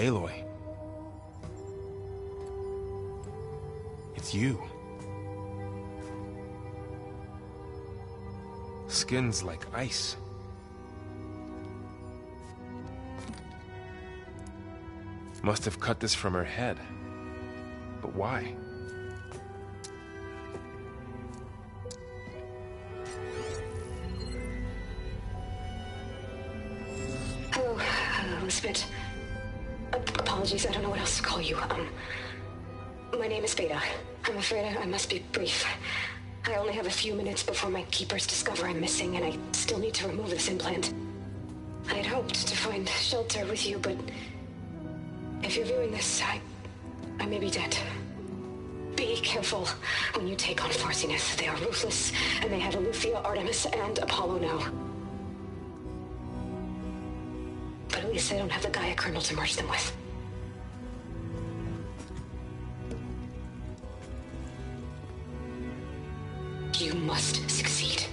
Aloy. It's you. Skin's like ice. Must have cut this from her head. But why? Hello, Elizabeth. Apologies, I don't know what else to call you. My name is Veda. I'm afraid I must be brief. I only have a few minutes before my keepers discover I'm missing, and I still need to remove this implant. I had hoped to find shelter with you, but if you're viewing this, I may be dead. Be careful when you take on Farsineth. They are ruthless, and they have Eleuthia, Artemis, and Apollo now. But at least they don't have the Gaia kernel to merge them with. You must succeed,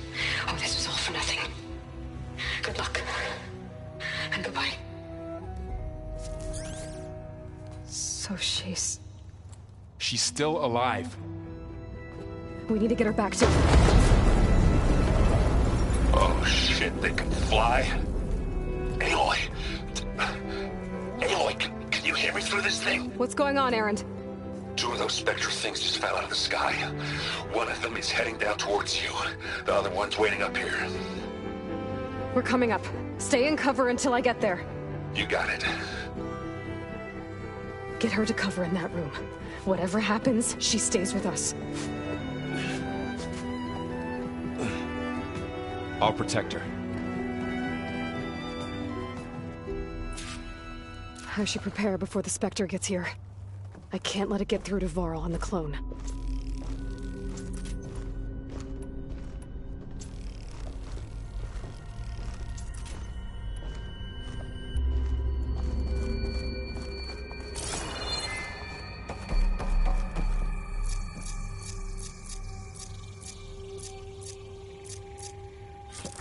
or this was all for nothing. Good luck. And goodbye. So she's still alive. We need to get her back to... Oh shit, they can fly? Aloy! Aloy, can you hear me through this thing? What's going on, Erend? 2 of those Spectre things just fell out of the sky. One of them is heading down towards you. The other one's waiting up here. We're coming up. Stay in cover until I get there. You got it. Get her to cover in that room. Whatever happens, she stays with us. I'll protect her. I should prepare before the Spectre gets here. I can't let it get through to Varl on the clone.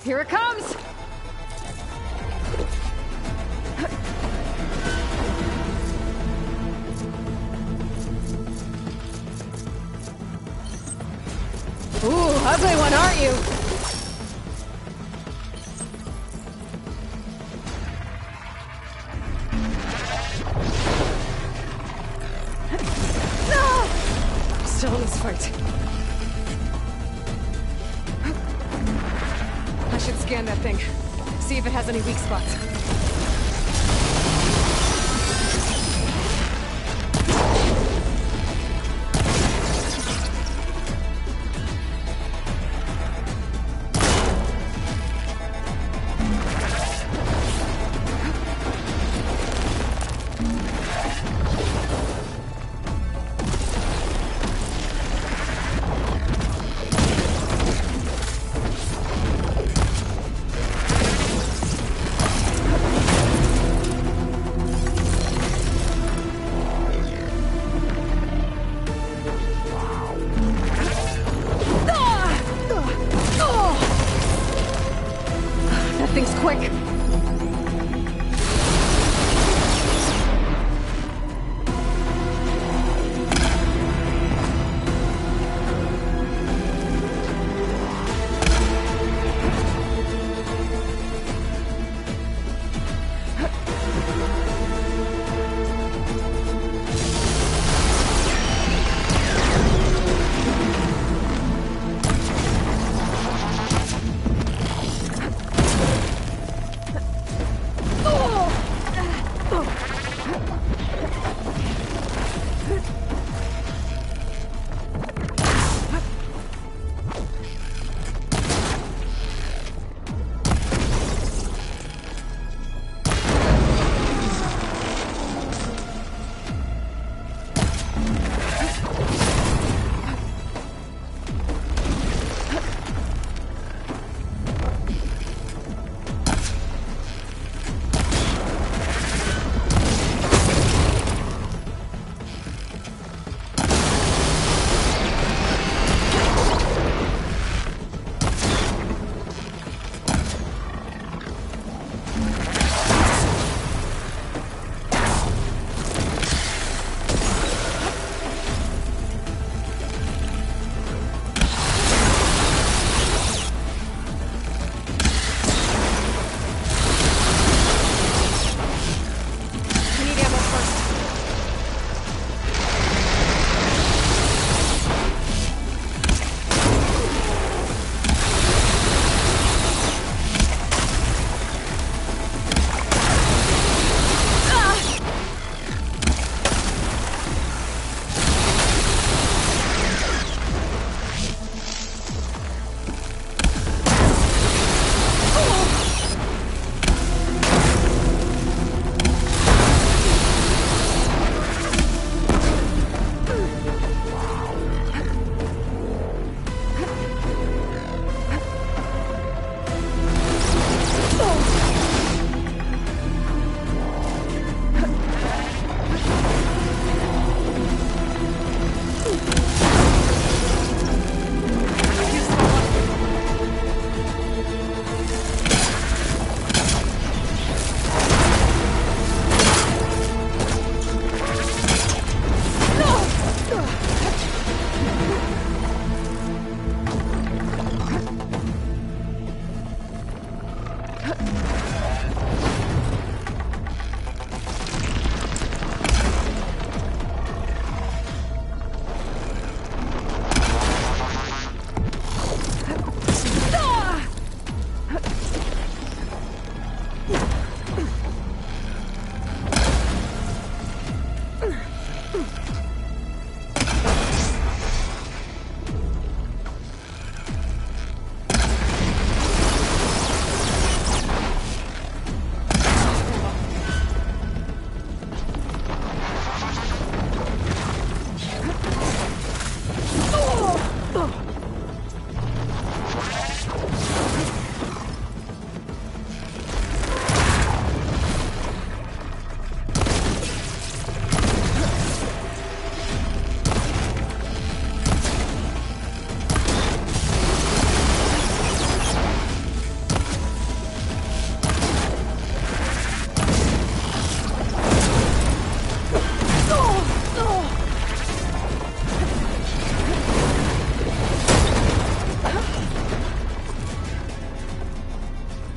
Here it comes! Ooh, ugly one, aren't you? No! Still in this fight. I should scan that thing. See if it has any weak spots.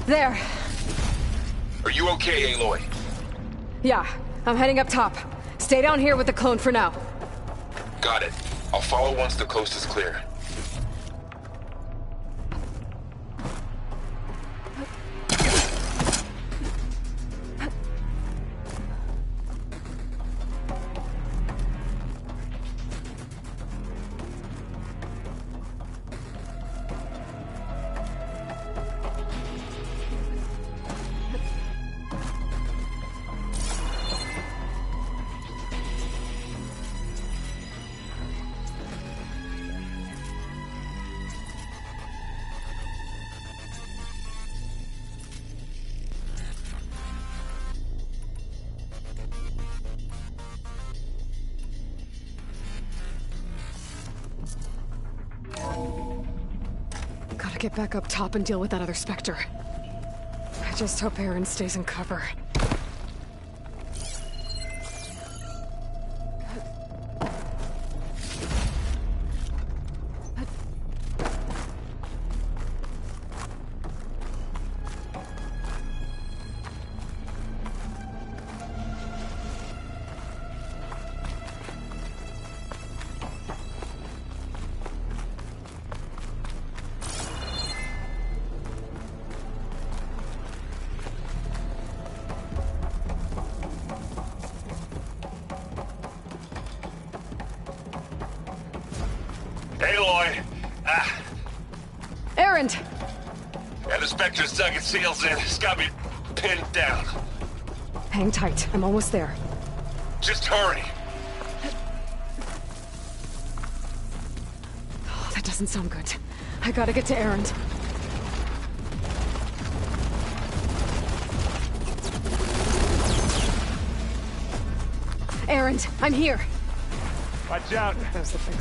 There. Are you okay, Aloy? Yeah, I'm heading up top. Stay down here with the clone for now. Got it. I'll follow once the coast is clear. Gotta get back up top and deal with that other Spectre. I just hope Aaron stays in cover. Aloy! Erend! Yeah, the Spectre's dug its heels in. It's got me pinned down. Hang tight. I'm almost there. Just hurry. Oh, that doesn't sound good. I gotta get to Erend. Erend, I'm here. Watch out.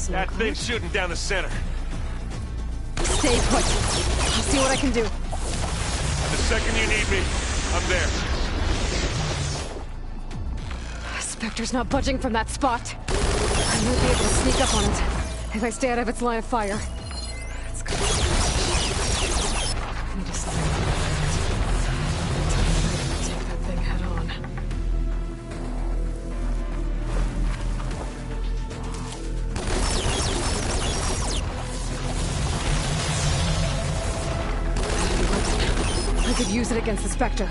That thing's shooting down the center. Stay put. I'll see what I can do. The second you need me, I'm there. Spectre's not budging from that spot. I might be able to sneak up on it if I stay out of its line of fire. It's good. I need to stay. Take that thing head on. I could use it against the Spectre.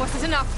Wasn't enough.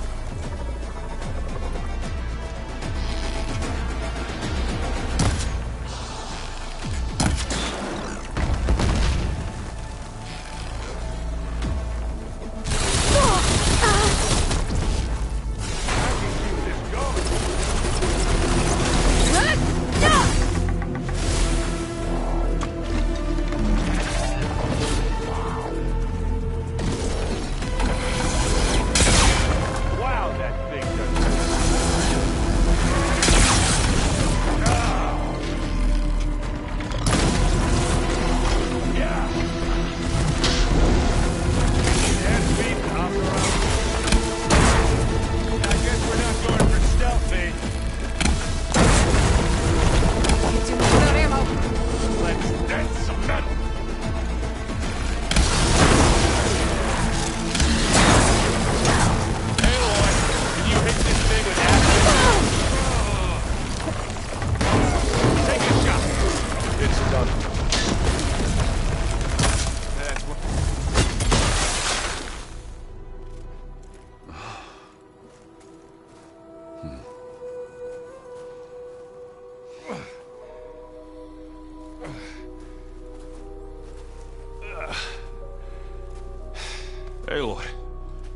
Aloy,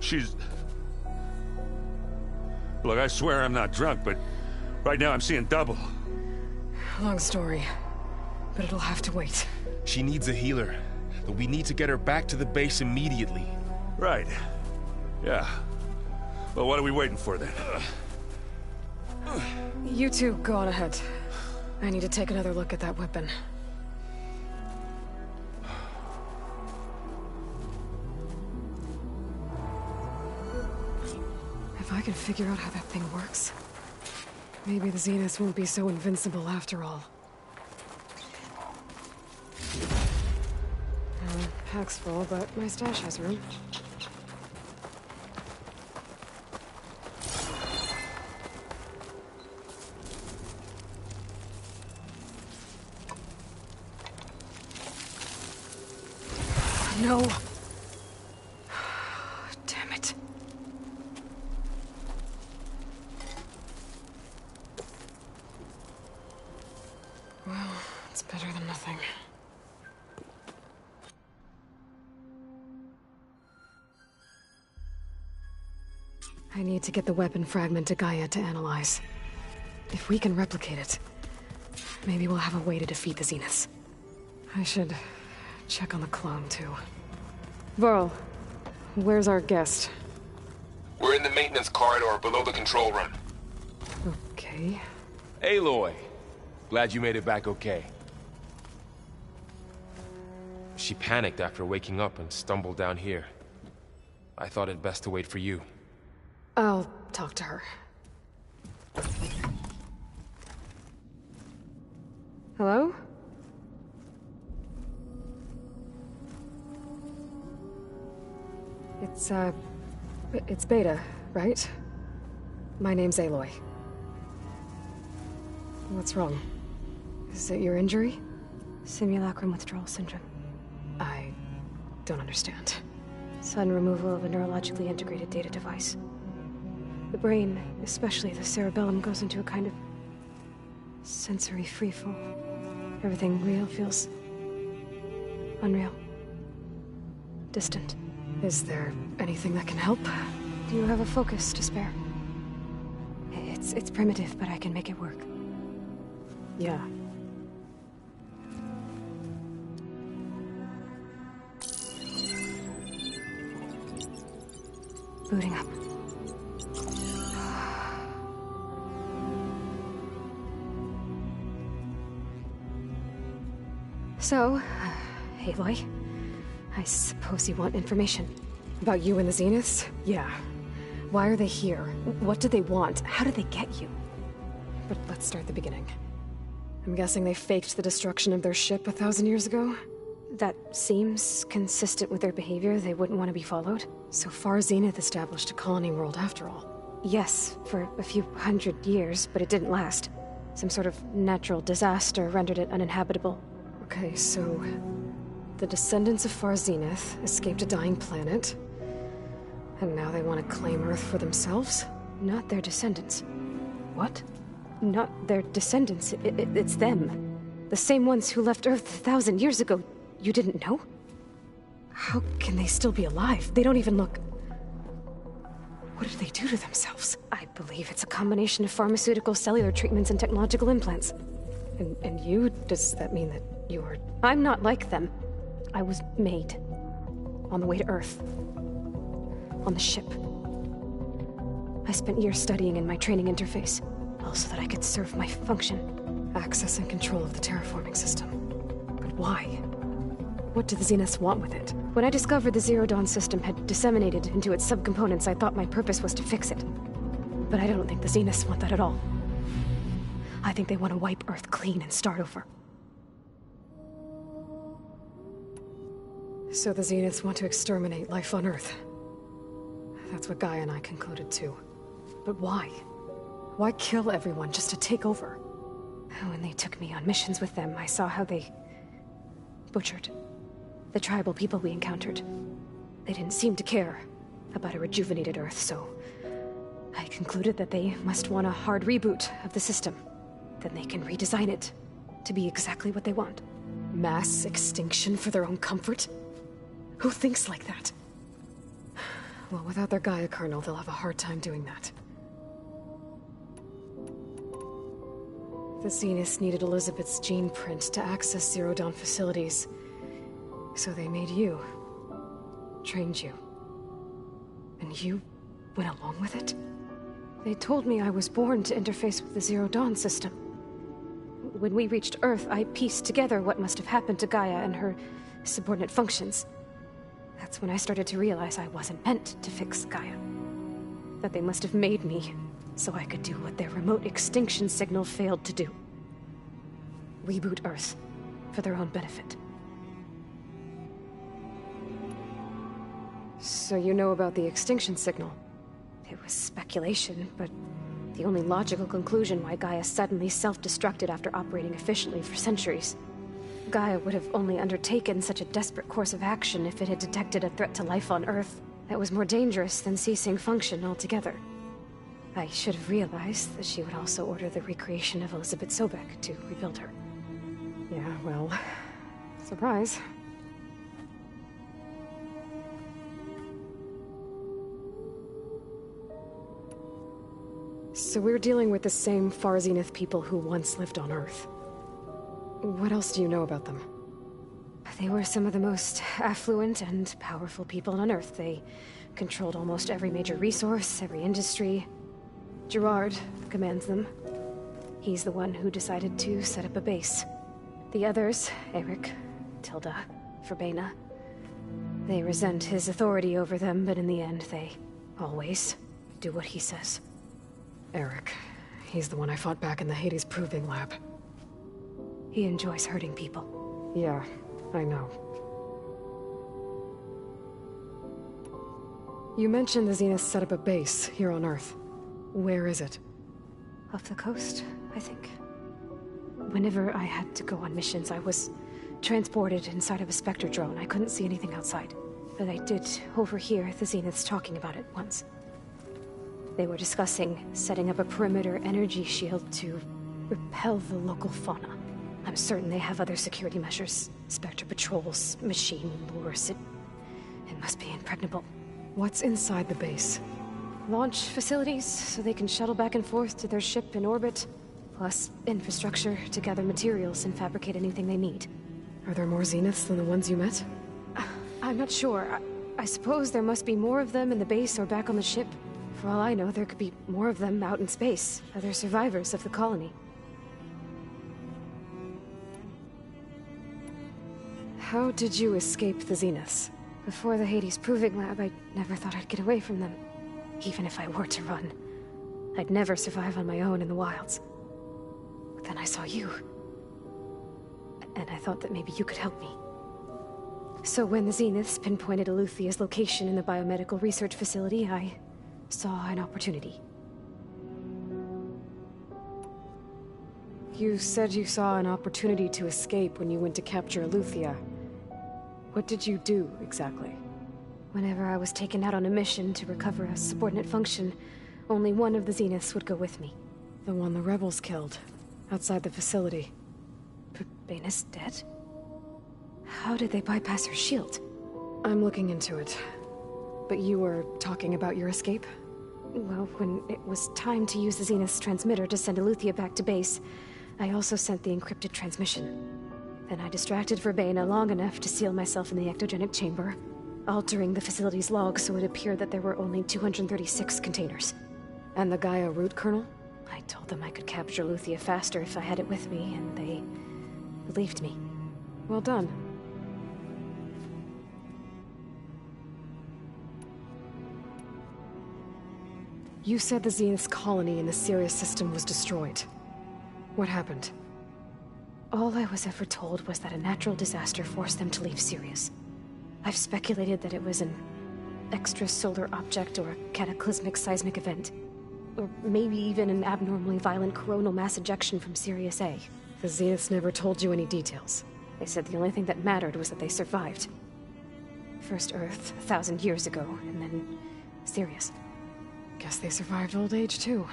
she's... Look, I swear I'm not drunk, but right now I'm seeing double. Long story, but it'll have to wait. She needs a healer, but we need to get her back to the base immediately. Right. Yeah. Well, what are we waiting for then? You two go on ahead. I need to take another look at that weapon. If I can figure out how that thing works, maybe the Zeniths won't be so invincible after all. Pack's full, but my stash has room. No. Damn it. Well, it's better than nothing. I need to get the weapon fragment to Gaia to analyze. If we can replicate it, maybe we'll have a way to defeat the Zeniths. I should check on the clone, too. Varl, where's our guest? We're in the maintenance corridor below the control room. Okay. Aloy, glad you made it back okay. She panicked after waking up and stumbled down here. I thought it best to wait for you. I'll talk to her. Hello? It's Beta, right? My name's Aloy. What's wrong? Is it your injury? Simulacrum withdrawal syndrome. I don't understand. Sudden removal of a neurologically integrated data device. The brain, especially the cerebellum, goes into a kind of sensory freefall. Everything real feels unreal. Distant. Is there anything that can help? Do you have a focus to spare? It's primitive, but I can make it work. Yeah. Booting up. So, Aloy, I suppose you want information. About you and the Zeniths? Yeah. Why are they here? What do they want? How did they get you? But let's start at the beginning. I'm guessing they faked the destruction of their ship 1,000 years ago? That seems consistent with their behavior. They wouldn't want to be followed. So Far Zenith established a colony world after all. Yes, for a few hundred years, but it didn't last. Some sort of natural disaster rendered it uninhabitable. Okay, so the descendants of Far Zenith escaped a dying planet, And now they want to claim Earth for themselves? Not their descendants. What? Not their descendants. It's them. The same ones who left Earth 1,000 years ago. You didn't know? How can they still be alive? They don't even look... What did they do to themselves? I believe it's a combination of pharmaceutical, cellular treatments, and technological implants. And you? Does that mean that you are... I'm not like them. I was made. On the way to Earth. On the ship. I spent years studying in my training interface, all so that I could serve my function. Access and control of the terraforming system. But why? What do the Zeniths want with it? When I discovered the Zero Dawn system had disseminated into its subcomponents, I thought my purpose was to fix it. But I don't think the Zeniths want that at all. I think they want to wipe Earth clean and start over. So the Zeniths want to exterminate life on Earth. That's what Gaia and I concluded too. But why? Why kill everyone just to take over? When they took me on missions with them, I saw how they... butchered the tribal people we encountered. They didn't seem to care about a rejuvenated Earth, so... I concluded that they must want a hard reboot of the system. Then they can redesign it to be exactly what they want. Mass extinction for their own comfort? Who thinks like that? Well, without their Gaia kernel, they'll have a hard time doing that. The Zeniths needed Elizabeth's gene print to access Zero Dawn facilities. So they made you. Trained you. And you went along with it? They told me I was born to interface with the Zero Dawn system. When we reached Earth, I pieced together what must have happened to Gaia and her subordinate functions. That's when I started to realize I wasn't meant to fix Gaia. That they must have made me so I could do what their remote extinction signal failed to do. Reboot Earth for their own benefit. So you know about the extinction signal? It was speculation, but the only logical conclusion why Gaia suddenly self-destructed after operating efficiently for centuries. Gaia would have only undertaken such a desperate course of action if it had detected a threat to life on Earth that was more dangerous than ceasing function altogether. I should have realized that she would also order the recreation of Elizabeth Sobek to rebuild her. Yeah, well... surprise. So we're dealing with the same Far Zenith people who once lived on Earth. What else do you know about them? They were some of the most affluent and powerful people on Earth. They controlled almost every major resource, every industry. Gerard commands them. He's the one who decided to set up a base. The others, Eric, Tilda, Verbena, they resent his authority over them, but in the end, they always do what he says. Eric. He's the one I fought back in the Hades Proving Lab. He enjoys hurting people. Yeah, I know. You mentioned the Zeniths set up a base here on Earth. Where is it? Off the coast, I think. Whenever I had to go on missions, I was transported inside of a Spectre drone. I couldn't see anything outside. But I did overhear the Zeniths talking about it once. They were discussing setting up a perimeter energy shield to repel the local fauna. I'm certain they have other security measures. Spectre patrols, machine lures. It must be impregnable. What's inside the base? Launch facilities, so they can shuttle back and forth to their ship in orbit. Plus infrastructure to gather materials and fabricate anything they need. Are there more Zeniths than the ones you met? I'm not sure. I suppose there must be more of them in the base or back on the ship. For all I know, there could be more of them out in space, other survivors of the colony. How did you escape the Zeniths? Before the Hades Proving Lab, I never thought I'd get away from them. Even if I were to run. I'd never survive on my own in the wilds. But then I saw you. And I thought that maybe you could help me. So when the Zeniths pinpointed Eluthia's location in the biomedical research facility, I saw an opportunity. You said you saw an opportunity to escape when you went to capture Eluthia. What did you do, exactly? Whenever I was taken out on a mission to recover a subordinate function, only one of the Zeniths would go with me. The one the rebels killed, outside the facility. Baina's dead? How did they bypass her shield? I'm looking into it. But you were talking about your escape? Well, when it was time to use the Zenith's transmitter to send Eleuthia back to base, I also sent the encrypted transmission. Then I distracted Verbena long enough to seal myself in the ectogenic chamber, altering the facility's log so it appeared that there were only 236 containers. And the Gaia root kernel? I told them I could capture Eleuthia faster if I had it with me, and they believed me. Well done. You said the Zenith's colony in the Sirius system was destroyed. What happened? All I was ever told was that a natural disaster forced them to leave Sirius. I've speculated that it was an extrasolar object or a cataclysmic seismic event. Or maybe even an abnormally violent coronal mass ejection from Sirius A. The Zeniths never told you any details. They said the only thing that mattered was that they survived. First Earth, 1,000 years ago, and then Sirius. Guess they survived old age, too.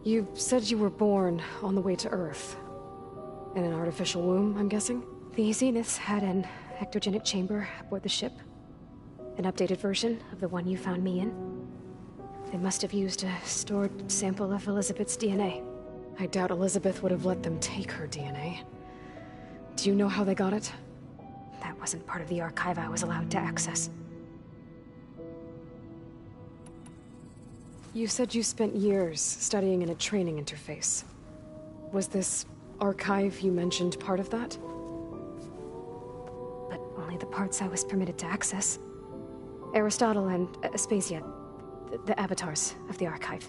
You said you were born on the way to Earth. In an artificial womb, I'm guessing? The Zeniths had an ectogenic chamber aboard the ship. An updated version of the one you found me in. They must have used a stored sample of Elizabeth's DNA. I doubt Elizabeth would have let them take her DNA. Do you know how they got it? That wasn't part of the archive I was allowed to access. You said you spent years studying in a training interface. Was this archive you mentioned part of that? But only the parts I was permitted to access. Aristotle and Aspasia, the avatars of the archive,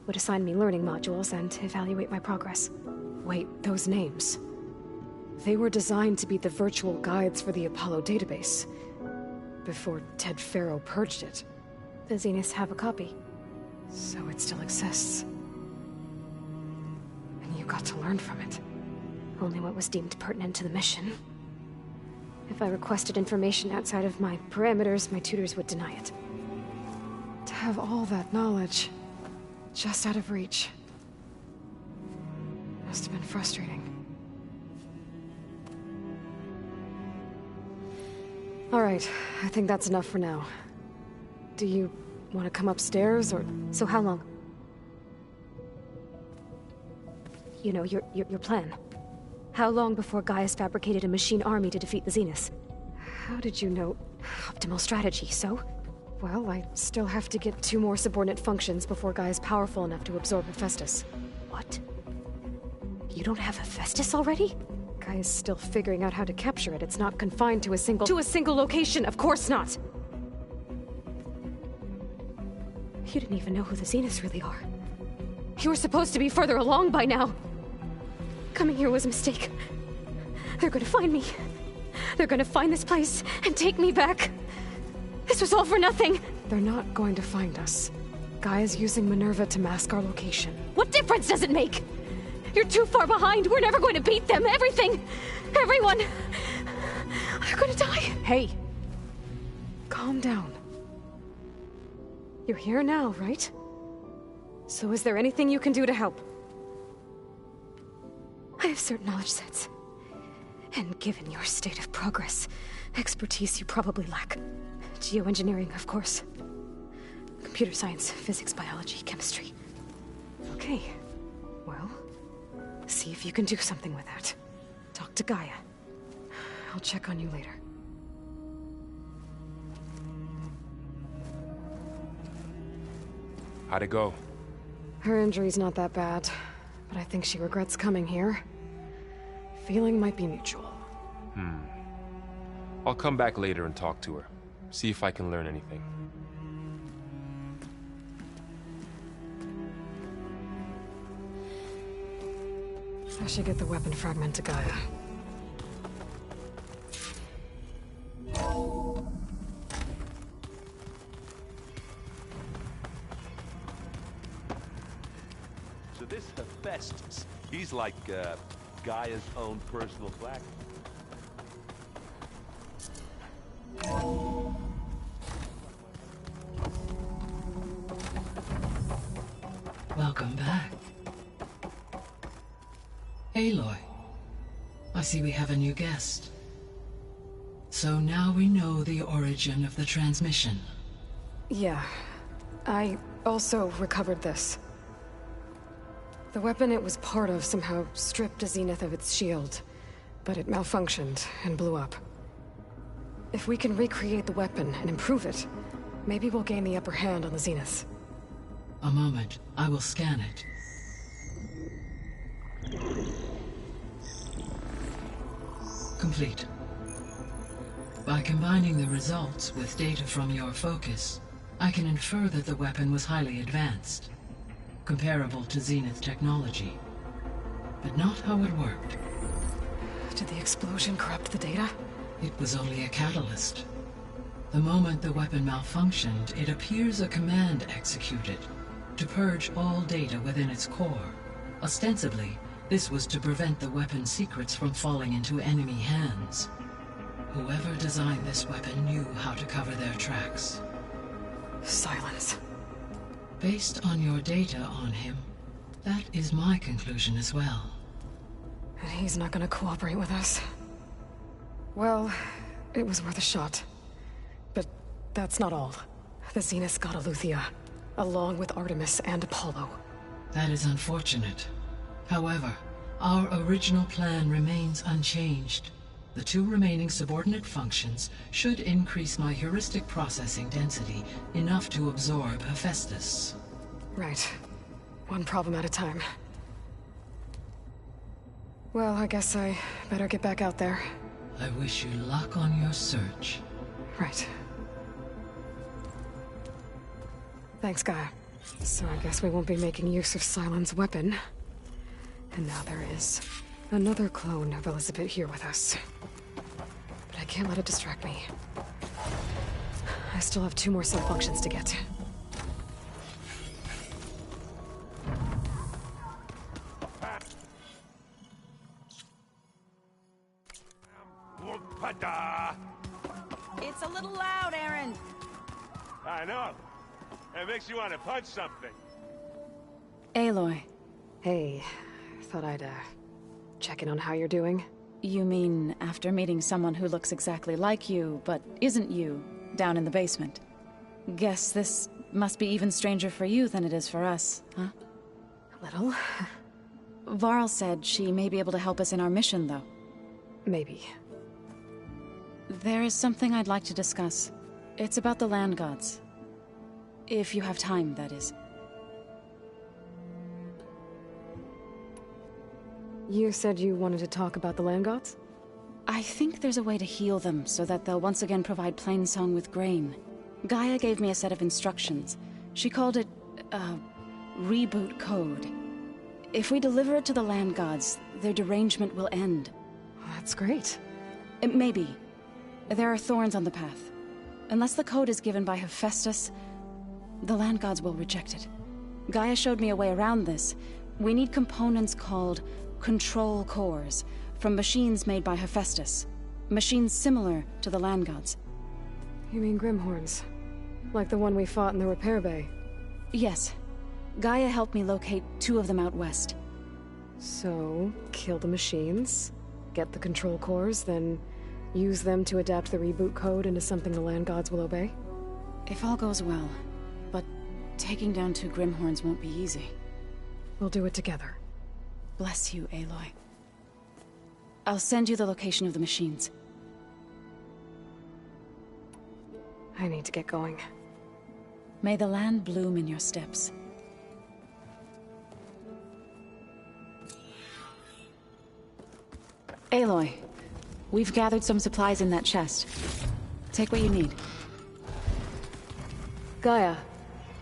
would assign me learning modules and evaluate my progress. Wait, those names. They were designed to be the virtual guides for the Apollo database, before Ted Faro purged it. The Zeniths have a copy. So it still exists. And you got to learn from it. Only what was deemed pertinent to the mission. If I requested information outside of my parameters, my tutors would deny it. To have all that knowledge, just out of reach. Must have been frustrating. All right, I think that's enough for now. Do you want to come upstairs, or...? So how long? You know, your plan. How long before Gaius fabricated a machine army to defeat the Zeniths? How did you know? Optimal strategy, so? Well, I still have to get 2 more subordinate functions before Gaia's powerful enough to absorb Hephaestus. What? You don't have Hephaestus already? Gaia's still figuring out how to capture it. It's not confined to a single... To a single location! Of course not! You didn't even know who the Zeniths really are. You were supposed to be further along by now. Coming here was a mistake. They're gonna find me. They're gonna find this place and take me back. This was all for nothing. They're not going to find us. Gaia's using Minerva to mask our location. What difference does it make? You're too far behind. We're never going to beat them. Everything. Everyone. They're gonna die. Hey. Calm down. You're here now, right? So is there anything you can do to help? I have certain knowledge sets. And given your state of progress, expertise you probably lack. Geoengineering, of course. Computer science, physics, biology, chemistry. Okay. Well, see if you can do something with that. Talk to Gaia. I'll check on you later. How'd it go? Her injury's not that bad, but I think she regrets coming here. Feeling might be mutual. I'll come back later and talk to her. See if I can learn anything. I should get the weapon fragment to Gaia. this Hephaestus. He's like, Gaia's own personal black. Welcome back. Aloy, I see we have a new guest. So now we know the origin of the transmission. Yeah. I also recovered this. The weapon it was part of somehow stripped Zenith of its shield, but it malfunctioned and blew up. If we can recreate the weapon and improve it, maybe we'll gain the upper hand on the Zeniths. A moment, I will scan it. Complete. By combining the results with data from your focus, I can infer that the weapon was highly advanced, comparable to Zenith technology, but not how it worked. Did the explosion corrupt the data? It was only a catalyst. The moment the weapon malfunctioned, it appears a command executed to purge all data within its core. Ostensibly, this was to prevent the weapon's secrets from falling into enemy hands. Whoever designed this weapon knew how to cover their tracks. Silence. Based on your data on him, that is my conclusion as well. And he's not gonna cooperate with us. Well, it was worth a shot. But that's not all. The Zeniths got Eleuthia, along with Artemis and Apollo. That is unfortunate. However, our original plan remains unchanged. The two remaining subordinate functions should increase my heuristic processing density enough to absorb Hephaestus. Right. One problem at a time. Well, I guess I better get back out there. I wish you luck on your search. Right. Thanks, Gaia. So I guess we won't be making use of Sylens' weapon. And now there is another clone of Elizabeth here with us. But I can't let it distract me. I still have 2 more cell functions to get. It's a little loud, Aaron. I know. It makes you want to punch something. Aloy. Hey, thought I'd, check in on how you're doing. You mean after meeting someone who looks exactly like you, but isn't you, down in the basement? Guess this must be even stranger for you than it is for us, huh? A little. Varl said she may be able to help us in our mission, though. Maybe. There is something I'd like to discuss. It's about the Land Gods. If you have time, that is. You said you wanted to talk about the Land Gods? I think there's a way to heal them so that they'll once again provide Plainsong with grain. Gaia gave me a set of instructions. She called it, reboot code. If we deliver it to the Land Gods, their derangement will end. That's great. Maybe. There are thorns on the path. Unless the code is given by Hephaestus, the Land Gods will reject it. Gaia showed me a way around this. We need components called control cores from machines made by Hephaestus. Machines similar to the Land Gods. You mean Grimhorns? Like the one we fought in the repair bay? Yes. Gaia helped me locate 2 of them out west. So, kill the machines, get the control cores, then use them to adapt the reboot code into something the Land Gods will obey? If all goes well. But taking down 2 Grimhorns won't be easy. We'll do it together. Bless you, Aloy. I'll send you the location of the machines. I need to get going. May the land bloom in your steps. Aloy, we've gathered some supplies in that chest. Take what you need. Gaia,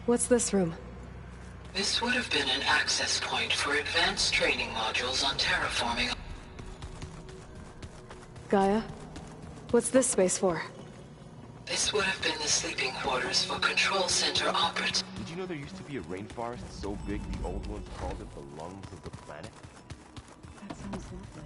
what's this room? This would have been an access point for advanced training modules on terraforming. Gaia, what's this space for? This would have been the sleeping quarters for Control Center operatives. Did you know there used to be a rainforest so big the old ones called it the lungs of the planet? That sounds lovely.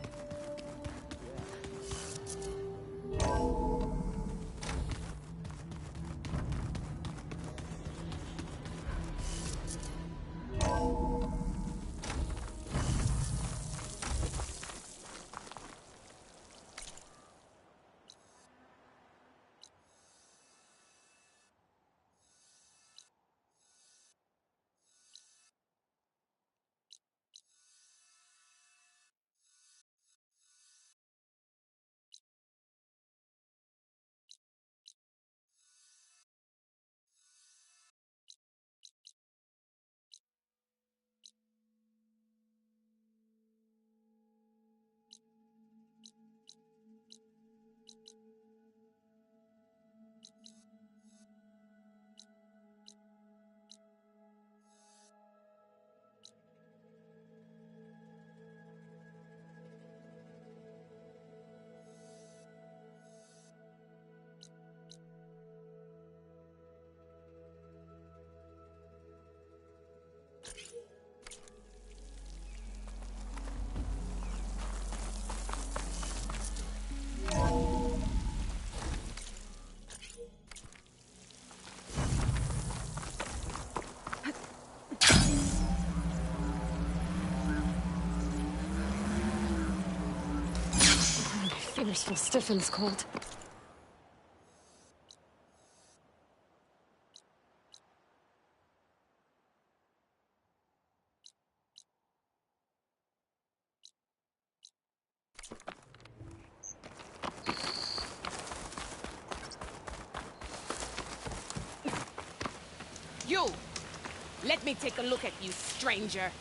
Fingers feel stiff and it's cold. You! Let me take a look at you, stranger.